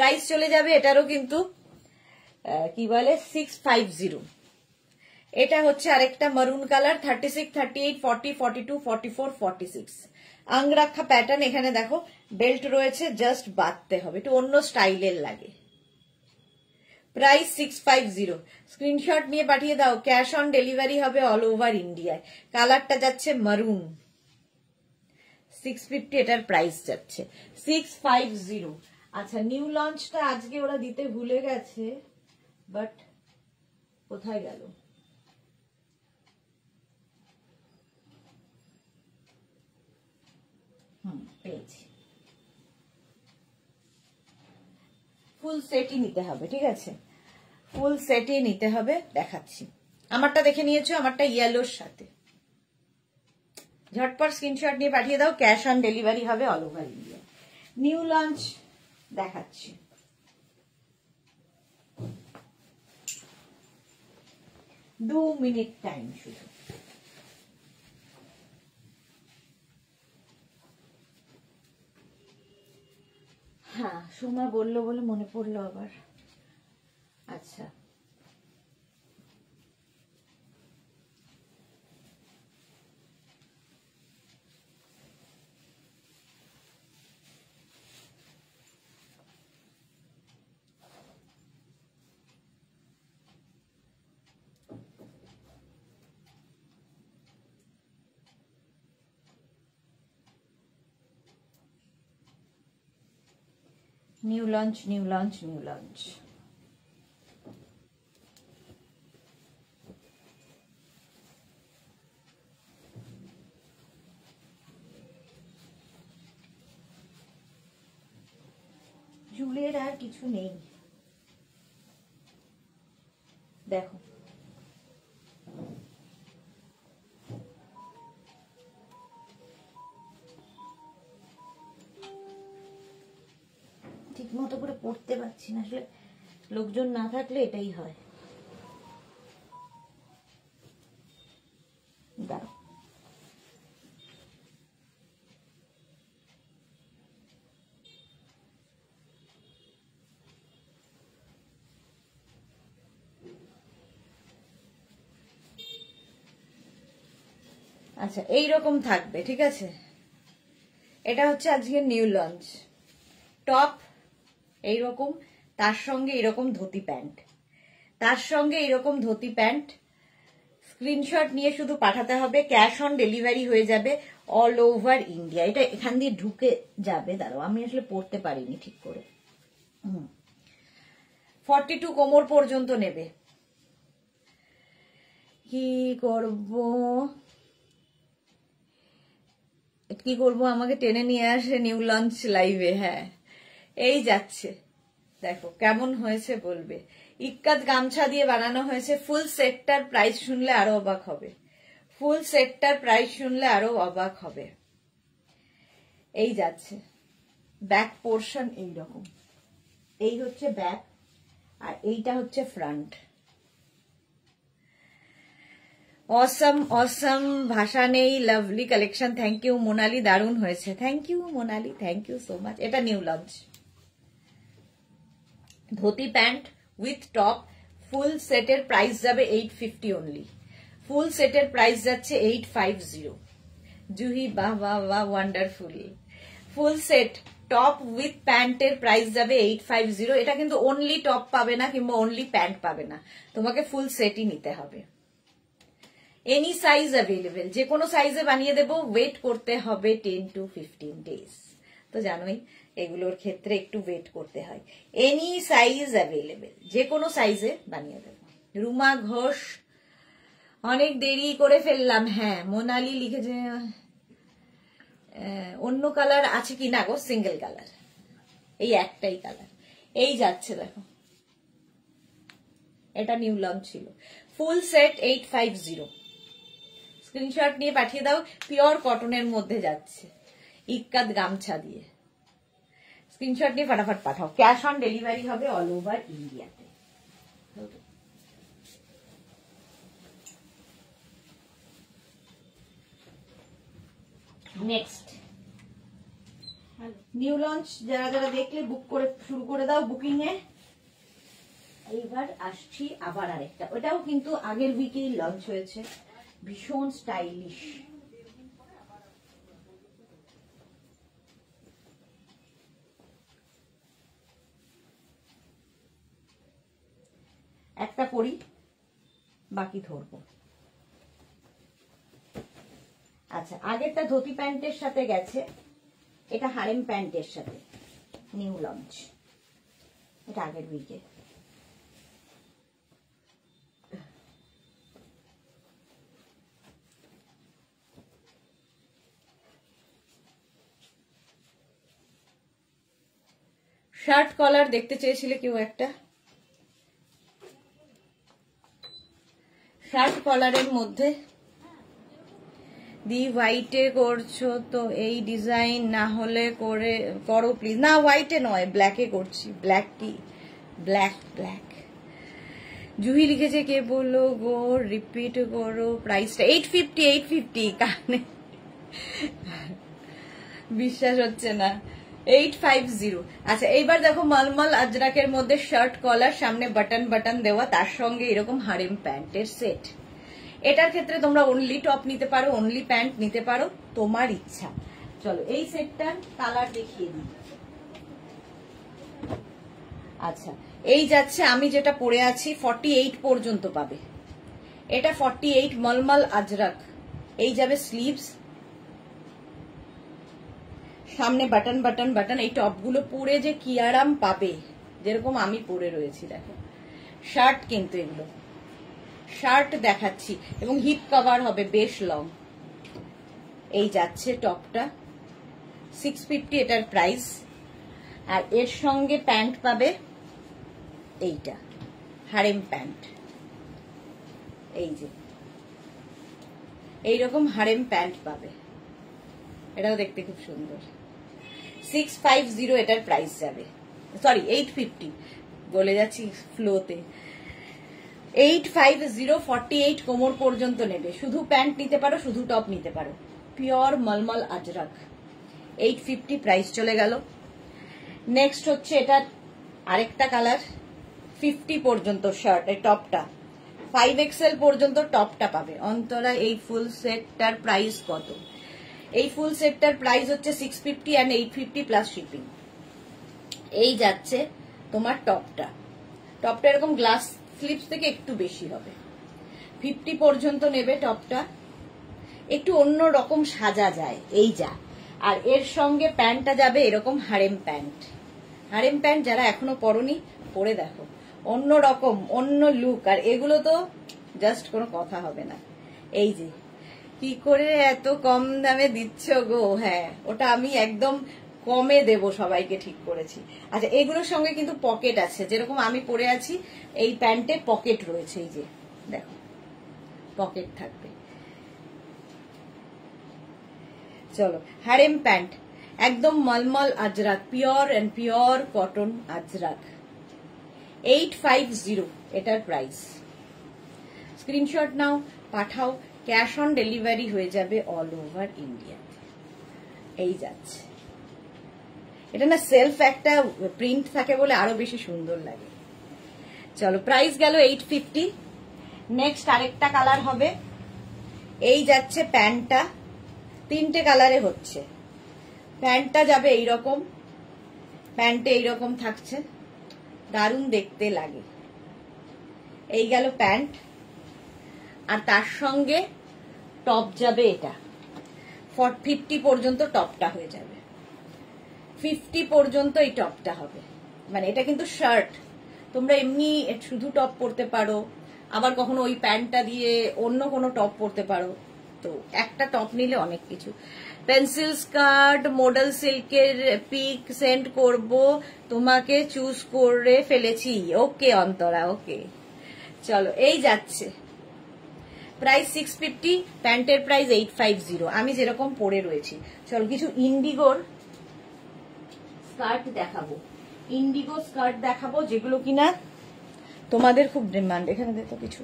Speaker 1: প্রাইস চলে যাবে এটারও কিন্তু কি বলে 650। এটা হচ্ছে আরেকটা মারুন কালার, 36, 38, 40, 42, 44, 46 আংরাখা প্যাটার্ন। এখানে দেখো বেল্ট রয়েছে, জাস্ট বাঁধতে হবে, একটু অন্য স্টাইলের লাগে। প্রাইস 650। স্ক্রিনশট নিয়ে পাঠিয়ে দাও, ক্যাশ অন ডেলিভারি হবে অল ওভার ইন্ডিয়ায়। কালারটা যাচ্ছে মারুন, 650 এটার প্রাইস যাচ্ছে 650। আচ্ছা, নিউ লঞ্চটা আজকে ওরা দিতে ভুলে গেছে, বাট কোথায় গেল? পেয়েছি। ফুল সেটই নিতে হবে, ঠিক আছে, ফুল সেটই নিতে হবে। দেখাচ্ছি, আমারটা দেখে নিয়েছো, আমারটা ইয়েলোর সাথে। ঝটপট স্ক্রিনশট নিয়ে পাঠিয়ে দাও, ক্যাশ অন ডেলিভারি হবে all over India. New launch দেখাচ্ছি। দু মিনিট টাইম শুধু। হ্যাঁ, সোমা বললো বলে মনে পড়লো আবার। আচ্ছা, new launch, new launch, new launch. চুলের আর কিছু নেই, দেখো ঠিক মতো করে পড়তে পারছি না, আসলে লোকজন না থাকলে এটাই হয়। দাঁড়াও, আচ্ছা এইরকম থাকবে, ঠিক আছে। এটা হচ্ছে আজকে নিউ লঞ্চ। টপ এইরকম, তার সঙ্গে এরকম ধুতি প্যান্ট, তার সঙ্গে এরকম ধুতি প্যান্ট। স্ক্রিনশট নিয়ে শুধু পাঠাতে হবে, ক্যাশ অন ডেলিভারি হয়ে যাবে অল ওভার ইন্ডিয়া। এটা এখান দিয়ে ঢুকে যাবে, দাঁড়াও আমি আসলে পড়তে পারিনি ঠিক করে। 42 কোমর পর্যন্ত নেবে। কি করব কি করব, আমাকে টেনে নিয়ে আসে নিউ লঞ্চ লাইভে। হ্যাঁ, এই যাচ্ছে, দেখো কেমন হয়েছে বলবে। ইক্কাত গামছা দিয়ে বানানো হয়েছে। ফুল সেটটার প্রাইস শুনলে আরো অবাক হবে, ফুল সেটটার প্রাইস শুনলে আরো অবাক হবে। এই যাচ্ছে, ব্যাক পোর্শন এইরকম, এই হচ্ছে ব্যাক আর এইটা হচ্ছে ফ্রন্ট। অসম অসম, ভাষা নেই, lovely collection. Thank you Monali, দারুণ হয়েছে। Thank you Monali, thank you so much. এটা new launch, dhoti pant with top, full সেটের প্রাইস যাবে 850 অনলি। ফুল সেটের প্রাইস যাচ্ছে 850। জুহি বাহ বাহ বাহ, wonderful. Full set top with প্যান্টের প্রাইস যাবে 850। এটা কিন্তু অনলি টপ পাবে না কিংবা অনলি প্যান্ট পাবে না, তোমাকে ফুল সেটই নিতে হবে। এনি সাইজ অ্যাভেলেবেল, যে কোনো সাইজে বানিয়ে দেবো। ওয়েট করতে হবে 10 to 15 days, তো জানোই এগুলোর ক্ষেত্রে একটু ওয়েট করতে হয়। এনি সাইজ অ্যাভেলেবেল, যে কোনো সাইজে বানিয়ে দেবো। রুমা ঘোষ, অনেক দেরি করে ফেললাম। হ্যাঁ, মোনালি লিখেছে অন্য কালার আছে কি না গো, সিঙ্গেল কালার, এই একটাই কালার। এই যাচ্ছে দেখো, এটা নিউ লঞ্চ ছিল। Full set 850। স্ক্রিনশট নিয়ে পাঠিয়ে দাও, পিওর কটনের মধ্যে যাচ্ছে, ইক্কাত গামছা দিয়ে। স্ক্রিনশট নিয়ে ফটাফট পাঠাও, ক্যাশ অন ডেলিভারি হবে অল ওভার ইন্ডিয়াতে। নেক্সট নিউ লঞ্চ যারা যারা দেখলে বুক করে শুরু করে দাও বুকিং এ। এইবার আসছি আবার আরেকটা, ওটাও কিন্তু আগের উইকেই লঞ্চ হয়েছে, ভীষণ স্টাইলিশ। একটা পরি বাকি ধরবো। আচ্ছা, আগেরটা ধুতি প্যান্টের সাথে গেছে, এটা হারেম প্যান্টের সাথে নিউ লঞ্চ, এটা আগের উইকে। শার্ট কলার দেখতে চেয়েছিলে কেউ একটা, শার্ট কলারের মধ্যে দি হোয়াইটে করছো তো এই ডিজাইন, না হলে করো প্লিজ। না হোয়াইটে নয়, ব্ল্যাকে করছি। ব্ল্যাক কি? Black black. জুহি লিখেছে কে বললো গো, রিপিট করো প্রাইসটা। 850 850 কানে বিশ্বাস হচ্ছে না। 850। আচ্ছা, এইবার দেখো মলমল আজরাকের মধ্যে শার্ট কলার, সামনে বাটন বাটন দেওয়া, তার সঙ্গে এরকম হারেম প্যান্টের সেট। এটার ক্ষেত্রে তোমরা অনলি টপ নিতে পারো, অনলি প্যান্ট নিতে পারো, তোমার ইচ্ছা। চলো এই সেটটার কালার দেখিয়ে দিই। আচ্ছা, এই যাচ্ছে আমি যেটা পরে আছি 48 পর্যন্ত পাবে। এটা 48 মলমল আজরাক। এই যাবে স্লিভস, সামনে বাটন বাটন বাটন। এই টপগুলো পরে যে কি আরাম পাবে, যেরকম আমি পরে রয়েছি। দেখো শার্ট, কিন্তু এগুলো শার্ট দেখাচ্ছি, এবং হিপ কভার হবে বেশ লং। এই যাচ্ছে টপটা 650 এটার প্রাইস। আর এর সঙ্গে প্যান্ট পাবে এইটা হারেম প্যান্ট, এই যে এইরকম হারেম প্যান্ট পাবে, এটাও দেখতে খুব সুন্দর। 650 এটার প্রাইস যাবে, সরি 850, বলে যাচ্ছি ফ্লোতে। 850, 48 কোমর পর্যন্ত নেবে। শুধু প্যান্ট নিতে পারো, শুধু টপ নিতে পারো। পিওর মলমল আজরাক, 850 প্রাইস চলে গেল। নেক্সট হচ্ছে এটা আরেকটা কালার, 50 পর্যন্ত শার্ট, এই টপটা 5XL পর্যন্ত টপটা পাবে। অন্তরা এই ফুল সেটটার প্রাইস কত? এই ফুল সেটটার প্রাইস হচ্ছে 650 and 850 প্লাস শিপিং। এই যাচ্ছে তোমার টপটা, টপটা এরকম গ্লাস স্লিপস থেকে একটু বেশি হবে, 50 পর্যন্ত নেবে টপটা। একটু অন্য রকম সাজা যায়, এই যা। আর এর সঙ্গে প্যান্টটা যাবে এরকম হারেম প্যান্ট। হারেম প্যান্ট যারা এখনো পরনি, পরে দেখো, অন্য রকম, অন্য লুক। আর এগুলো তো জাস্ট কোনো কথা হবে না। এই যে কি করে এত কম দামে দিচ্ছ গো? হ্যাঁ, ওটা আমি একদম কমে দেব, সবাইকে ঠিক করেছি। আচ্ছা, এগুলোর সঙ্গে কিন্তু পকেট আছে, যেরকম আমি পরে আছি এই প্যান্টে পকেট রয়েছে, এই যে দেখো পকেট থাকবে। চলো হারেম প্যান্ট, একদম malmal Ajrak, pure and pure cotton Ajrak, 850 এটার প্রাইস। স্ক্রিনশট নাও, পাঠাও, ক্যাশ অন ডেলিভারি হয়ে যাবে অল ওভার ইন্ডিয়া। এই যাচ্ছে, এটা না সেলফ একটা প্রিন্ট থাকে বলে আরো বেশি সুন্দর লাগে। চলো প্রাইস গেল 850। নেক্সট আরেকটা কালার হবে, এই যাচ্ছে প্যান্টটা, 3টে কালারে হচ্ছে। প্যান্টটা যাবে এইরকম, প্যান্টে এইরকম থাকছে, দারুণ দেখতে লাগে। এই গেল প্যান্ট, আর তার সঙ্গে টপ যাবে এটা 50 পর্যন্ত টপটা হয়ে যাবে, 50 পর্যন্ত এই টপটা হবে। মানে এটা কিন্তু শার্ট, তোমরা এমনি শুধু টপ পরতে পারো, আবার কখনো ওই প্যান্টটা দিয়ে অন্য কোনো টপ পরতে পারো। তো একটা টপ নিলে অনেক কিছু। পেন্সিল স্কার্ট, মডেল সিল্কের পিক সেন্ড করব, তোমাকে চুজ করে ফেলেছি। ওকে অন্তরা, ওকে। চলো এই যাচ্ছে, প্রাইস 650, প্যান্টের প্রাইস 850, আমি যেরকম পরে রয়েছি। চলো কিছু ইন্ডিগোর স্কার্ট দেখাবো, ইন্ডিগো স্কার্ট দেখাবো, যেগুলো কিনা তোমাদের খুব ডিমান্ড। এখানে দেখো কিছু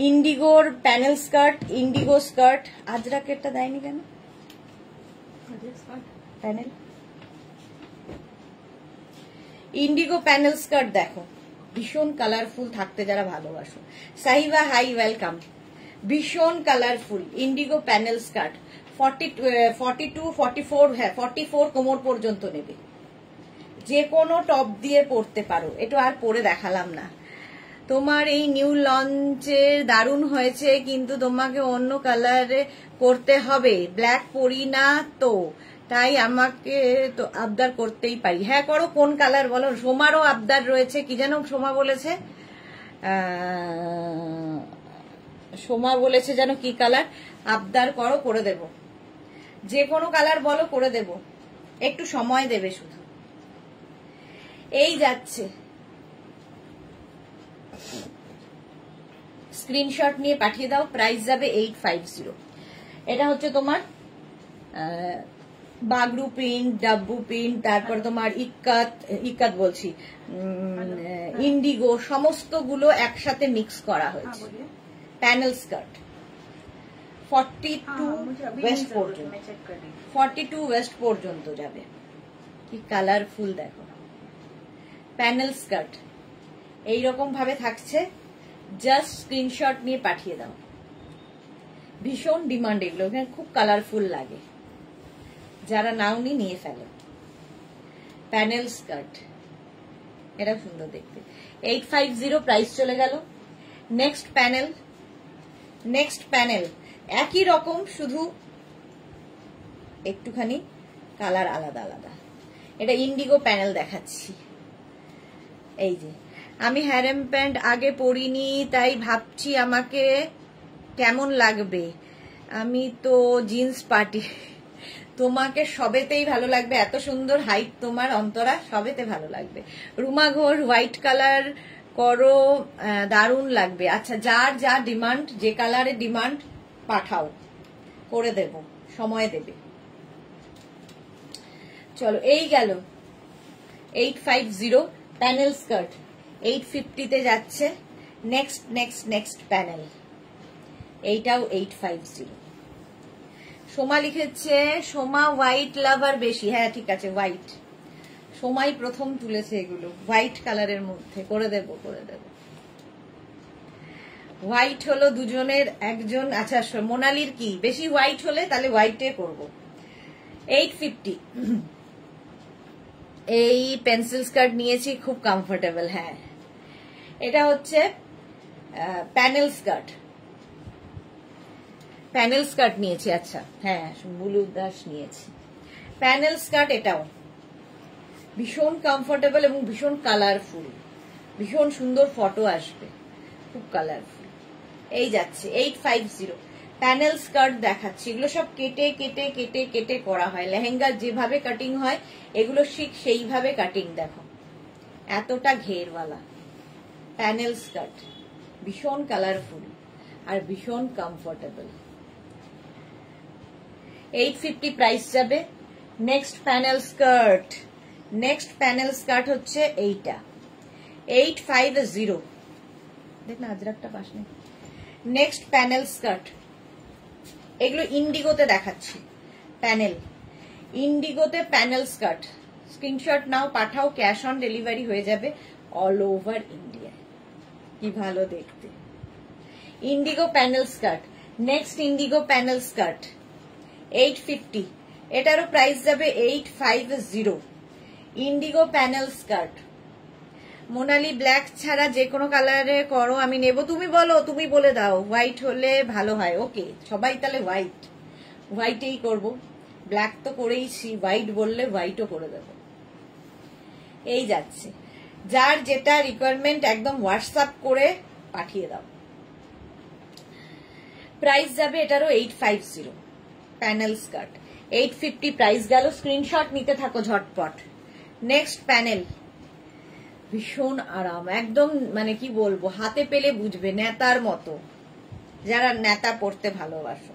Speaker 1: ইন্ডিগোর প্যানেল স্কার্ট, ইন্ডিগো স্কার্ট। আজরাকেরটা দেয়নি কেন? প্যানেল ইন্ডিগো প্যানেল স্কার্ট দেখো, ভীষণ কালারফুল থাকতে যারা ভালোবাসো। Sahiba hi welcome. ভীষণ কালারফুল ইন্ডিগো প্যানেল স্কার্ট 42, 44, হ্যাঁ 44 কোমর পর্যন্ত নেবে, যে কোনো টপ দিয়ে পরতে পারো। এটা আর পরে দেখালাম না। তোমার এই নিউ লঞ্চের দারুণ হয়েছে, কিন্তু তোমাকে অন্য কালারে করতে হবে, ব্ল্যাক পরি না তো, তাই আমাকে তো আবদার করতেই পারি। হ্যাঁ করো, কোন কালার বলো? সোমারও আবদার রয়েছে, কি যেন সোমা বলেছে, সোমা বলেছে যেন কি কালার আবদার করো, করে দেব। যে কোনো কালার বলো, করে দেব, একটু সময় দেবে শুধু। এই যাচ্ছে, স্ক্রিনশট নিয়ে পাঠিয়ে দাও। প্রাইস যাবে 850। এটা হচ্ছে তোমার বাগরু প্রিন্ট, ডাব্বু প্রিন্ট, তারপর তোমার ইক্কাত বলছি, ইন্ডিগো, সমস্তগুলো একসাথে মিক্স করা হয়েছে। প্যানেল স্কার্ট 42 ওয়েস্ট পর্যন্ত, 42 ওয়েস্ট পর্যন্ত যাবে। কি কালারফুল দেখো, প্যানেল স্কার্ট এইরকম ভাবে থাকছে। জাস্ট স্ক্রিনশট নিয়ে পাঠিয়ে দাও। ভীষণ ডিমান্ড এগুলো, খুব কালারফুল লাগে, যারা নাওনি নিয়ে ফেলো। প্যানেল স্কার্ট, এটা সুন্দর দেখতে। 850 প্রাইস চলে গেল। নেক্সট প্যানেল একই রকম, শুধু একটুখানি কালার আলাদা আলাদা। এটা ইন্ডিগো প্যানেল দেখাচ্ছি। এই যে, আমি হ্যারেম প্যান্ট আগে পরিনি, তাই ভাবছি আমাকে কেমন লাগবে। আমি তো জিন্স পার্টি, তোমাকে সবেতেই ভালো লাগবে, এত সুন্দর হাইট তোমার অন্তরা, সবেতে ভালো লাগবে। রুমা ঘোষ হোয়াইট কালার করো, দারুণ লাগবে। আচ্ছা, যার যা ডিমান্ড, যে কালারের ডিমান্ড পাঠাও, করে দেব, সময় দেবে। চলো, এই গেল 850 প্যানেল স্কার্ট। 850 যাচ্ছে। নেক্সট প্যানেল, এইটাও 850। সোমা লিখেছে, সোমা হোয়াইট লাভার বেশি। হ্যাঁ ঠিক আছে, হোয়াইট, সোমাই প্রথম তুলেছে এগুলো, হোয়াইট কালারের মধ্যে করে দেব। হোয়াইট হলো দুজনের একজন। আচ্ছা, মোনালির কি বেশি হোয়াইট হলে তাহলে হোয়াইটে করব। 850 এই পেন্সিল স্কার্ট নিয়েছি, খুব কমফোর্টেবল। হ্যাঁ, এটা হচ্ছে প্যানেল স্কার্ট নিয়েছি। আচ্ছা হ্যাঁ, বুলু দাস নিয়েছি প্যানেল স্কার্ট। এটাও ভীষণ কমফোর্টেবল এবং ভীষণ কালারফুল, ভীষণ সুন্দর ফটো আসবে, খুব কালারফুল। এই যাচ্ছে 850 প্যানেল স্কার্ট দেখাচ্ছি। এগুলো সব কেটে কেটে কেটে কেটে করা হয়, লেহেঙ্গার যেভাবে কাটিং হয় এগুলো ঠিক সেইভাবে কাটিং। দেখো, এতটা ঘেরওয়ালা প্যানেল স্কার্ট, ভীষণ কালারফুল আর ভীষণ কমফোর্টেবল। 850 প্রাইস যাবে। নেক্সট প্যানেল স্কার্ট হচ্ছে এইটা, 850। দেখ না, আজরাকটা পাশ নেই। নেক্সট প্যানেল স্কার্ট, এগুলো ইন্ডিগোতে দেখাচ্ছি। ইন্ডিগোতে প্যানেল স্কার্ট, স্ক্রিনশট নাও, পাঠাও, ক্যাশ অন ডেলিভারি হয়ে যাবে অল ওভার ইন্ডিয়া। কি ভালো দেখতে, indigo panel skirt. Next indigo panel skirt 850, এটারও প্রাইস যাবে 850। Indigo panel skirt. Monali black ছাড়া যে কোনো কালারে করো, আমি নেব। তুমি বলো, তুমি বলে দাও, হোয়াইট হলে ভালো হয়। ওকে, সবাই তাহলে হোয়াইটেই করব। ব্ল্যাক তো করেইছি, হোয়াইট বললে হোয়াইটও করে দেব। এই যাচ্ছে, যার যেটা রিকোয়ারমেন্ট একদম হোয়াটসঅ্যাপ করে পাঠিয়ে দাও। প্রাইস যাবে এটারও 850 প্যানেল স্কার্ট। 850 প্রাইস গেল। স্ক্রিনশট নিতে থাকো ঝটপট। নেক্সট প্যানেল, ভীষণ আরাম, একদম মানে কি বলবো, হাতে পেলে বুঝবে, নেতার মতো, যারা নেতা পড়তে ভালোবাসো।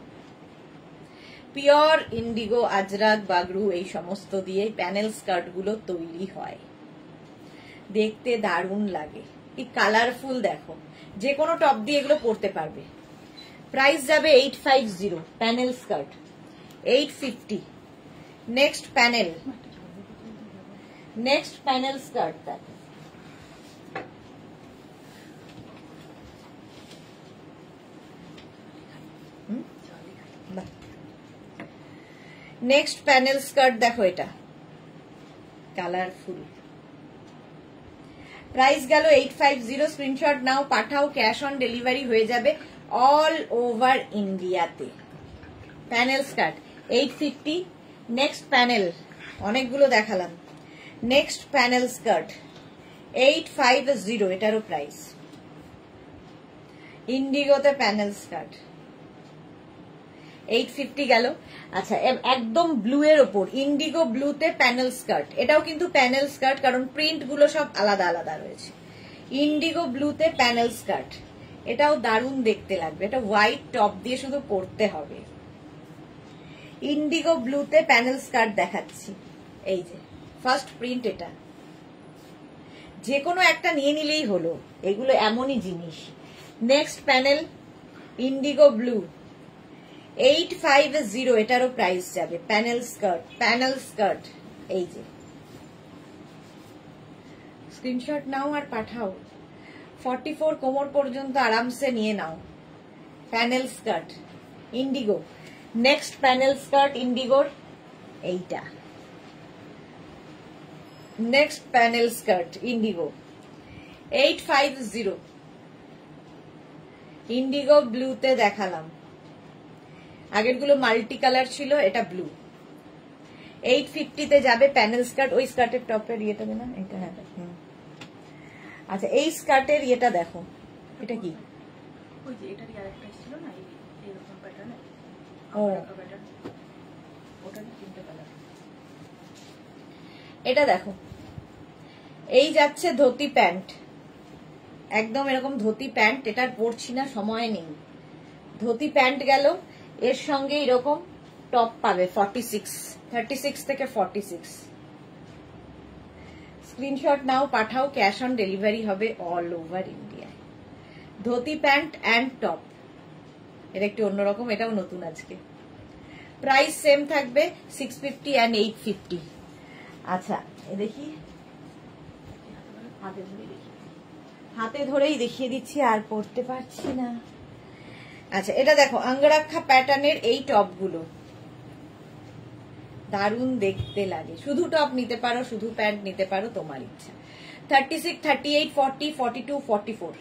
Speaker 1: পিওর ইন্ডিগো, আজরাক, বাগরু এই সমস্ত দিয়ে প্যানেল স্কার্ট গুলো তৈরি হয়, দেখতে দারুণ লাগে। কি কালারফুল দেখো, যে কোনো টপ দিয়ে এগুলো পরতে পারবে। প্রাইস যাবে 850 panel skirt. 850 next next panel skirt দেখো, নেক্সট প্যানেল স্কার্ট দেখো, এটা কালারফুল, প্রাইস গেল 850। স্ক্রিনশট নাও, পাঠাও, ক্যাশ অন ডেলিভারি হয়ে যাবে অল ওভার ইন্ডিয়াতে। Panel skirt 850। নেক্সট প্যানেল, অনেকগুলো দেখালাম, নেক্সট প্যানেল স্কার্ট 850, এটারও প্রাইস। ইন্ডিগোতে প্যানেল স্কার্ট 850 গেল। আচ্ছা, একদম ব্লু এর ওপর ইন্ডিগো ব্লুতে প্যানেল স্কার্ট, এটাও কিন্তু প্যানেল স্কার্ট, কারণ প্রিন্ট গুলো সব আলাদা আলাদা রয়েছে। ইন্ডিগো ব্লুতে প্যানেল স্কার্ট, এটাও দারুণ দেখতে লাগবে, এটা হোয়াইট টপ দিয়ে শুধু পরতে হবে। ইন্ডিগো ব্লুতে প্যানেল স্কার্ট দেখাচ্ছি, এই যে ফার্স্ট প্রিন্ট, এটা যে কোনো একটা নিয়ে নিলেই হলো, এগুলো এমনই জিনিস। নেক্সট প্যানেল ইন্ডিগো ব্লু 850, এটারও প্রাইস যাবে। প্যানেল স্কার্ট, প্যানেল স্কার্ট, এই যে স্ক্রিনশট নাও আর পাঠাও, 44 কোমর পর্যন্ত আরামসে নিয়ে নাও। Panel skirt indigo. Next panel skirt ইন্ডিগোর এইটা, next panel skirt indigo 850। Indigo ব্লুতে দেখালাম, আগেরগুলো মাল্টি কালার ছিল, এটা ব্লু। 850 তে যাবে প্যানেল স্কার্ট। ওই স্কার্টের টপের ইয়েটা না, এটা হ্যাঁ। আচ্ছা, এই স্কার্টের ইয়েটা দেখো, এটা কি?
Speaker 2: ওই যে এটারই আরেকটা ছিল না, এরকম প্যাটার্ন।
Speaker 1: ও,
Speaker 2: ওটারই তিনটে কালার।
Speaker 1: এটা দেখো, এই যাচ্ছে ধুতি প্যান্ট, একদম এরকম ধুতি প্যান্ট, এটা পরছি না, সময় নেই। ধুতি প্যান্ট গেল, এর সঙ্গে এরকম টপ পাবে 36 থেকে 46। স্ক্রিনশট নাও, পাঠাও, ক্যাশ অন ডেলিভারি হবে all over India. Dhoti pant and top, এটা একটু অন্যরকম, এটাও নতুন আজকে। প্রাইস সেম থাকবে 650 অ্যান্ড 850। আচ্ছা, দেখি হাতে ধরেই দেখিয়ে দিচ্ছি, আর পড়তে পারছি না। আচ্ছা, এটা দেখো, অঙ্গরাক্ষা প্যাটার্নের এই টপগুলো দারুণ দেখতে লাগে। শুধু টপ নিতে পারো, শুধু প্যান্ট নিতে পারো, তোমার ইচ্ছা। 36, 38, 40, 42, 44,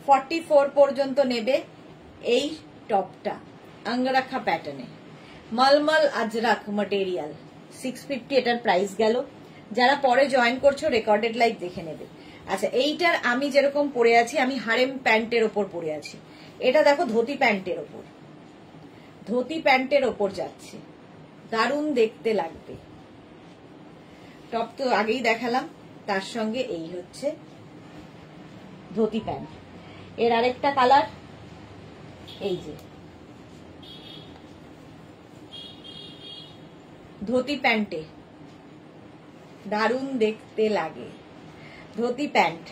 Speaker 1: 44 পর্যন্ত নেবে এই টপটা অঙ্গরাক্ষা প্যাটার্নে। মলমল আজরাক ম্যাটেরিয়াল 650, এটার প্রাইস গেল। যারা পরে জয়েন করছো রেকর্ডেড লাইভ দেখে নেবে। আচ্ছা, এইটার আমি যেরকম পরে আছি, আমি হারেম প্যান্টের ওপর পরে আছি। এটা দেখো ধুতি প্যান্টের ওপর, ধুতি প্যান্টের ওপর যাচ্ছে, দারুণ দেখতে লাগবে। টপ তো আগেই দেখালাম, তার সঙ্গে এই হচ্ছে ধুতি প্যান্ট। এর আরেকটা কালার, এই যে ধুতি প্যান্টে দারুণ দেখতে লাগে। ধুতি প্যান্ট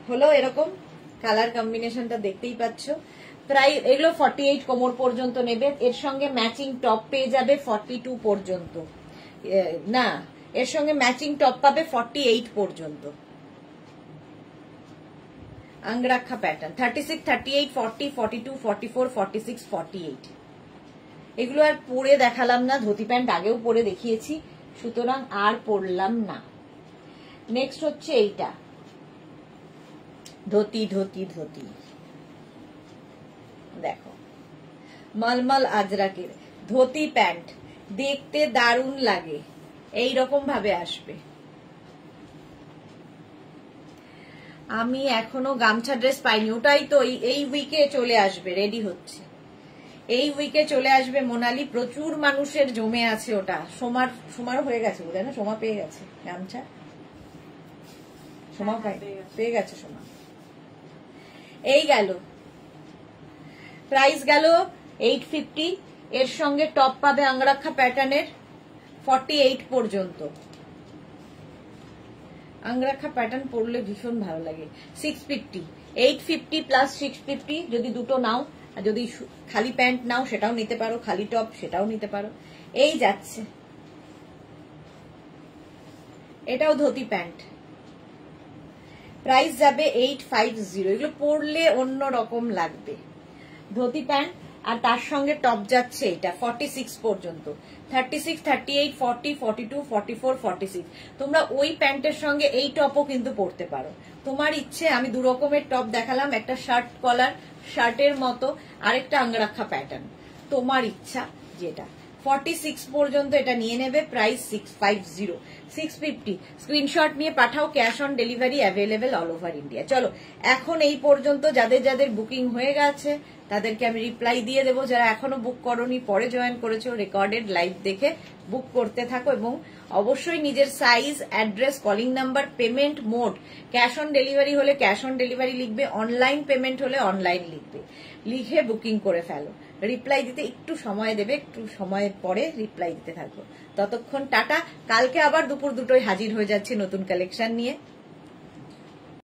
Speaker 1: হলো এরকম, কালার কম্বিনেশনটা দেখতেই পাচ্ছ। প্রায় এগুলো 48 কোমর পর্যন্ত নেবে, এর সঙ্গে ম্যাচিং টপ পেয়ে যাবে 42 পর্যন্ত, না এর সঙ্গে ম্যাচিং টপ পাবে 48 পর্যন্ত। অঙ্গরাক্ষা প্যাটার্ন 36, 38, 40, 42, 44, 46, 48। এগুলো আর পরে দেখালাম না, ধুতি প্যান্ট আগেও পরে দেখিয়েছি, সুতরাং আর পরলাম না। নেক্সট হচ্ছে এইটা, ধুতি ধুতি ধুতি, দেখো মলমল আজরাকের ধুতি প্যান্ট, দেখতে দারুণ লাগে, এই রকম ভাবে আসবে। আমি এখনো গামছা ড্রেস পাইনি, ওটাই তো এই উইকে চলে আসবে, রেডি হচ্ছে, এই উইকে চলে আসবে মোনালি। প্রচুর মানুষের জমে আছে ওটা, সোমার হয়ে গেছে বোধহয় না, সোমা পেয়ে গেছে গামছা, সোমা পেয়ে গেছে সোমা। এই গেল, প্রাইস গেল 850। এর সঙ্গে টপ পাবে অঙ্গরাক্ষা প্যাটার্নের 48 পর্যন্ত। অঙ্গরাক্ষা প্যাটার্ন পরলে ভীষণ ভালো লাগে। 650, 850 প্লাস 650 যদি দুটো নাও, আর যদি খালি প্যান্ট নাও সেটাও নিতে পারো, খালি টপ সেটাও নিতে পারো। এই যাচ্ছে এটাও ধুতি প্যান্ট, প্রাইস যাবে 850। এগুলো পরলে অন্য রকম লাগবে। ধুতি প্যান্ট আর তার সঙ্গে টপ যাচ্ছে এটা 46 পর্যন্ত, 36, 38, 40, 42, 44, 46। তোমরা ওই প্যান্টের সঙ্গে এই টপও কিন্তু পরতে পারো, তোমার ইচ্ছে। আমি দু রকমের টপ দেখালাম, একটা শার্ট কলার শার্টের মতো, আরেকটা আঙ্গরাক্ষা প্যাটার্ন, তোমার ইচ্ছা যেটা। 46 পর্যন্ত এটা নিয়ে নেবে, প্রাইস 650, 650। স্ক্রিনশট নিয়ে পাঠাও, cash on delivery available all over India. চলো এখন এই পর্যন্ত যাদের যাদের বুকিং হয়ে গেছে তাদেরকে আমি রিপ্লাই দিয়ে দেবো। যারা এখনো বুক করোনি, পরে জয়েন করেছো, রেকর্ডেড লাইভ দেখে বুক করতে থাকো, এবং অবশ্যই নিজের size, address, calling number, payment mode, cash on delivery হলে ক্যাশ অন ডেলিভারি লিখবে, অনলাইন পেমেন্ট হলে অনলাইন লিখবে, লিখে বুকিং করে ফেলো। রিপ্লাই দিতে একটু সময় দেবে, একটু সময়ের পরে রিপ্লাই দিতে থাকবো। ততক্ষণ টাটা। কালকে আবার দুপুর 2টোয় হাজির হয়ে যাচ্ছি নতুন কালেকশন নিয়ে।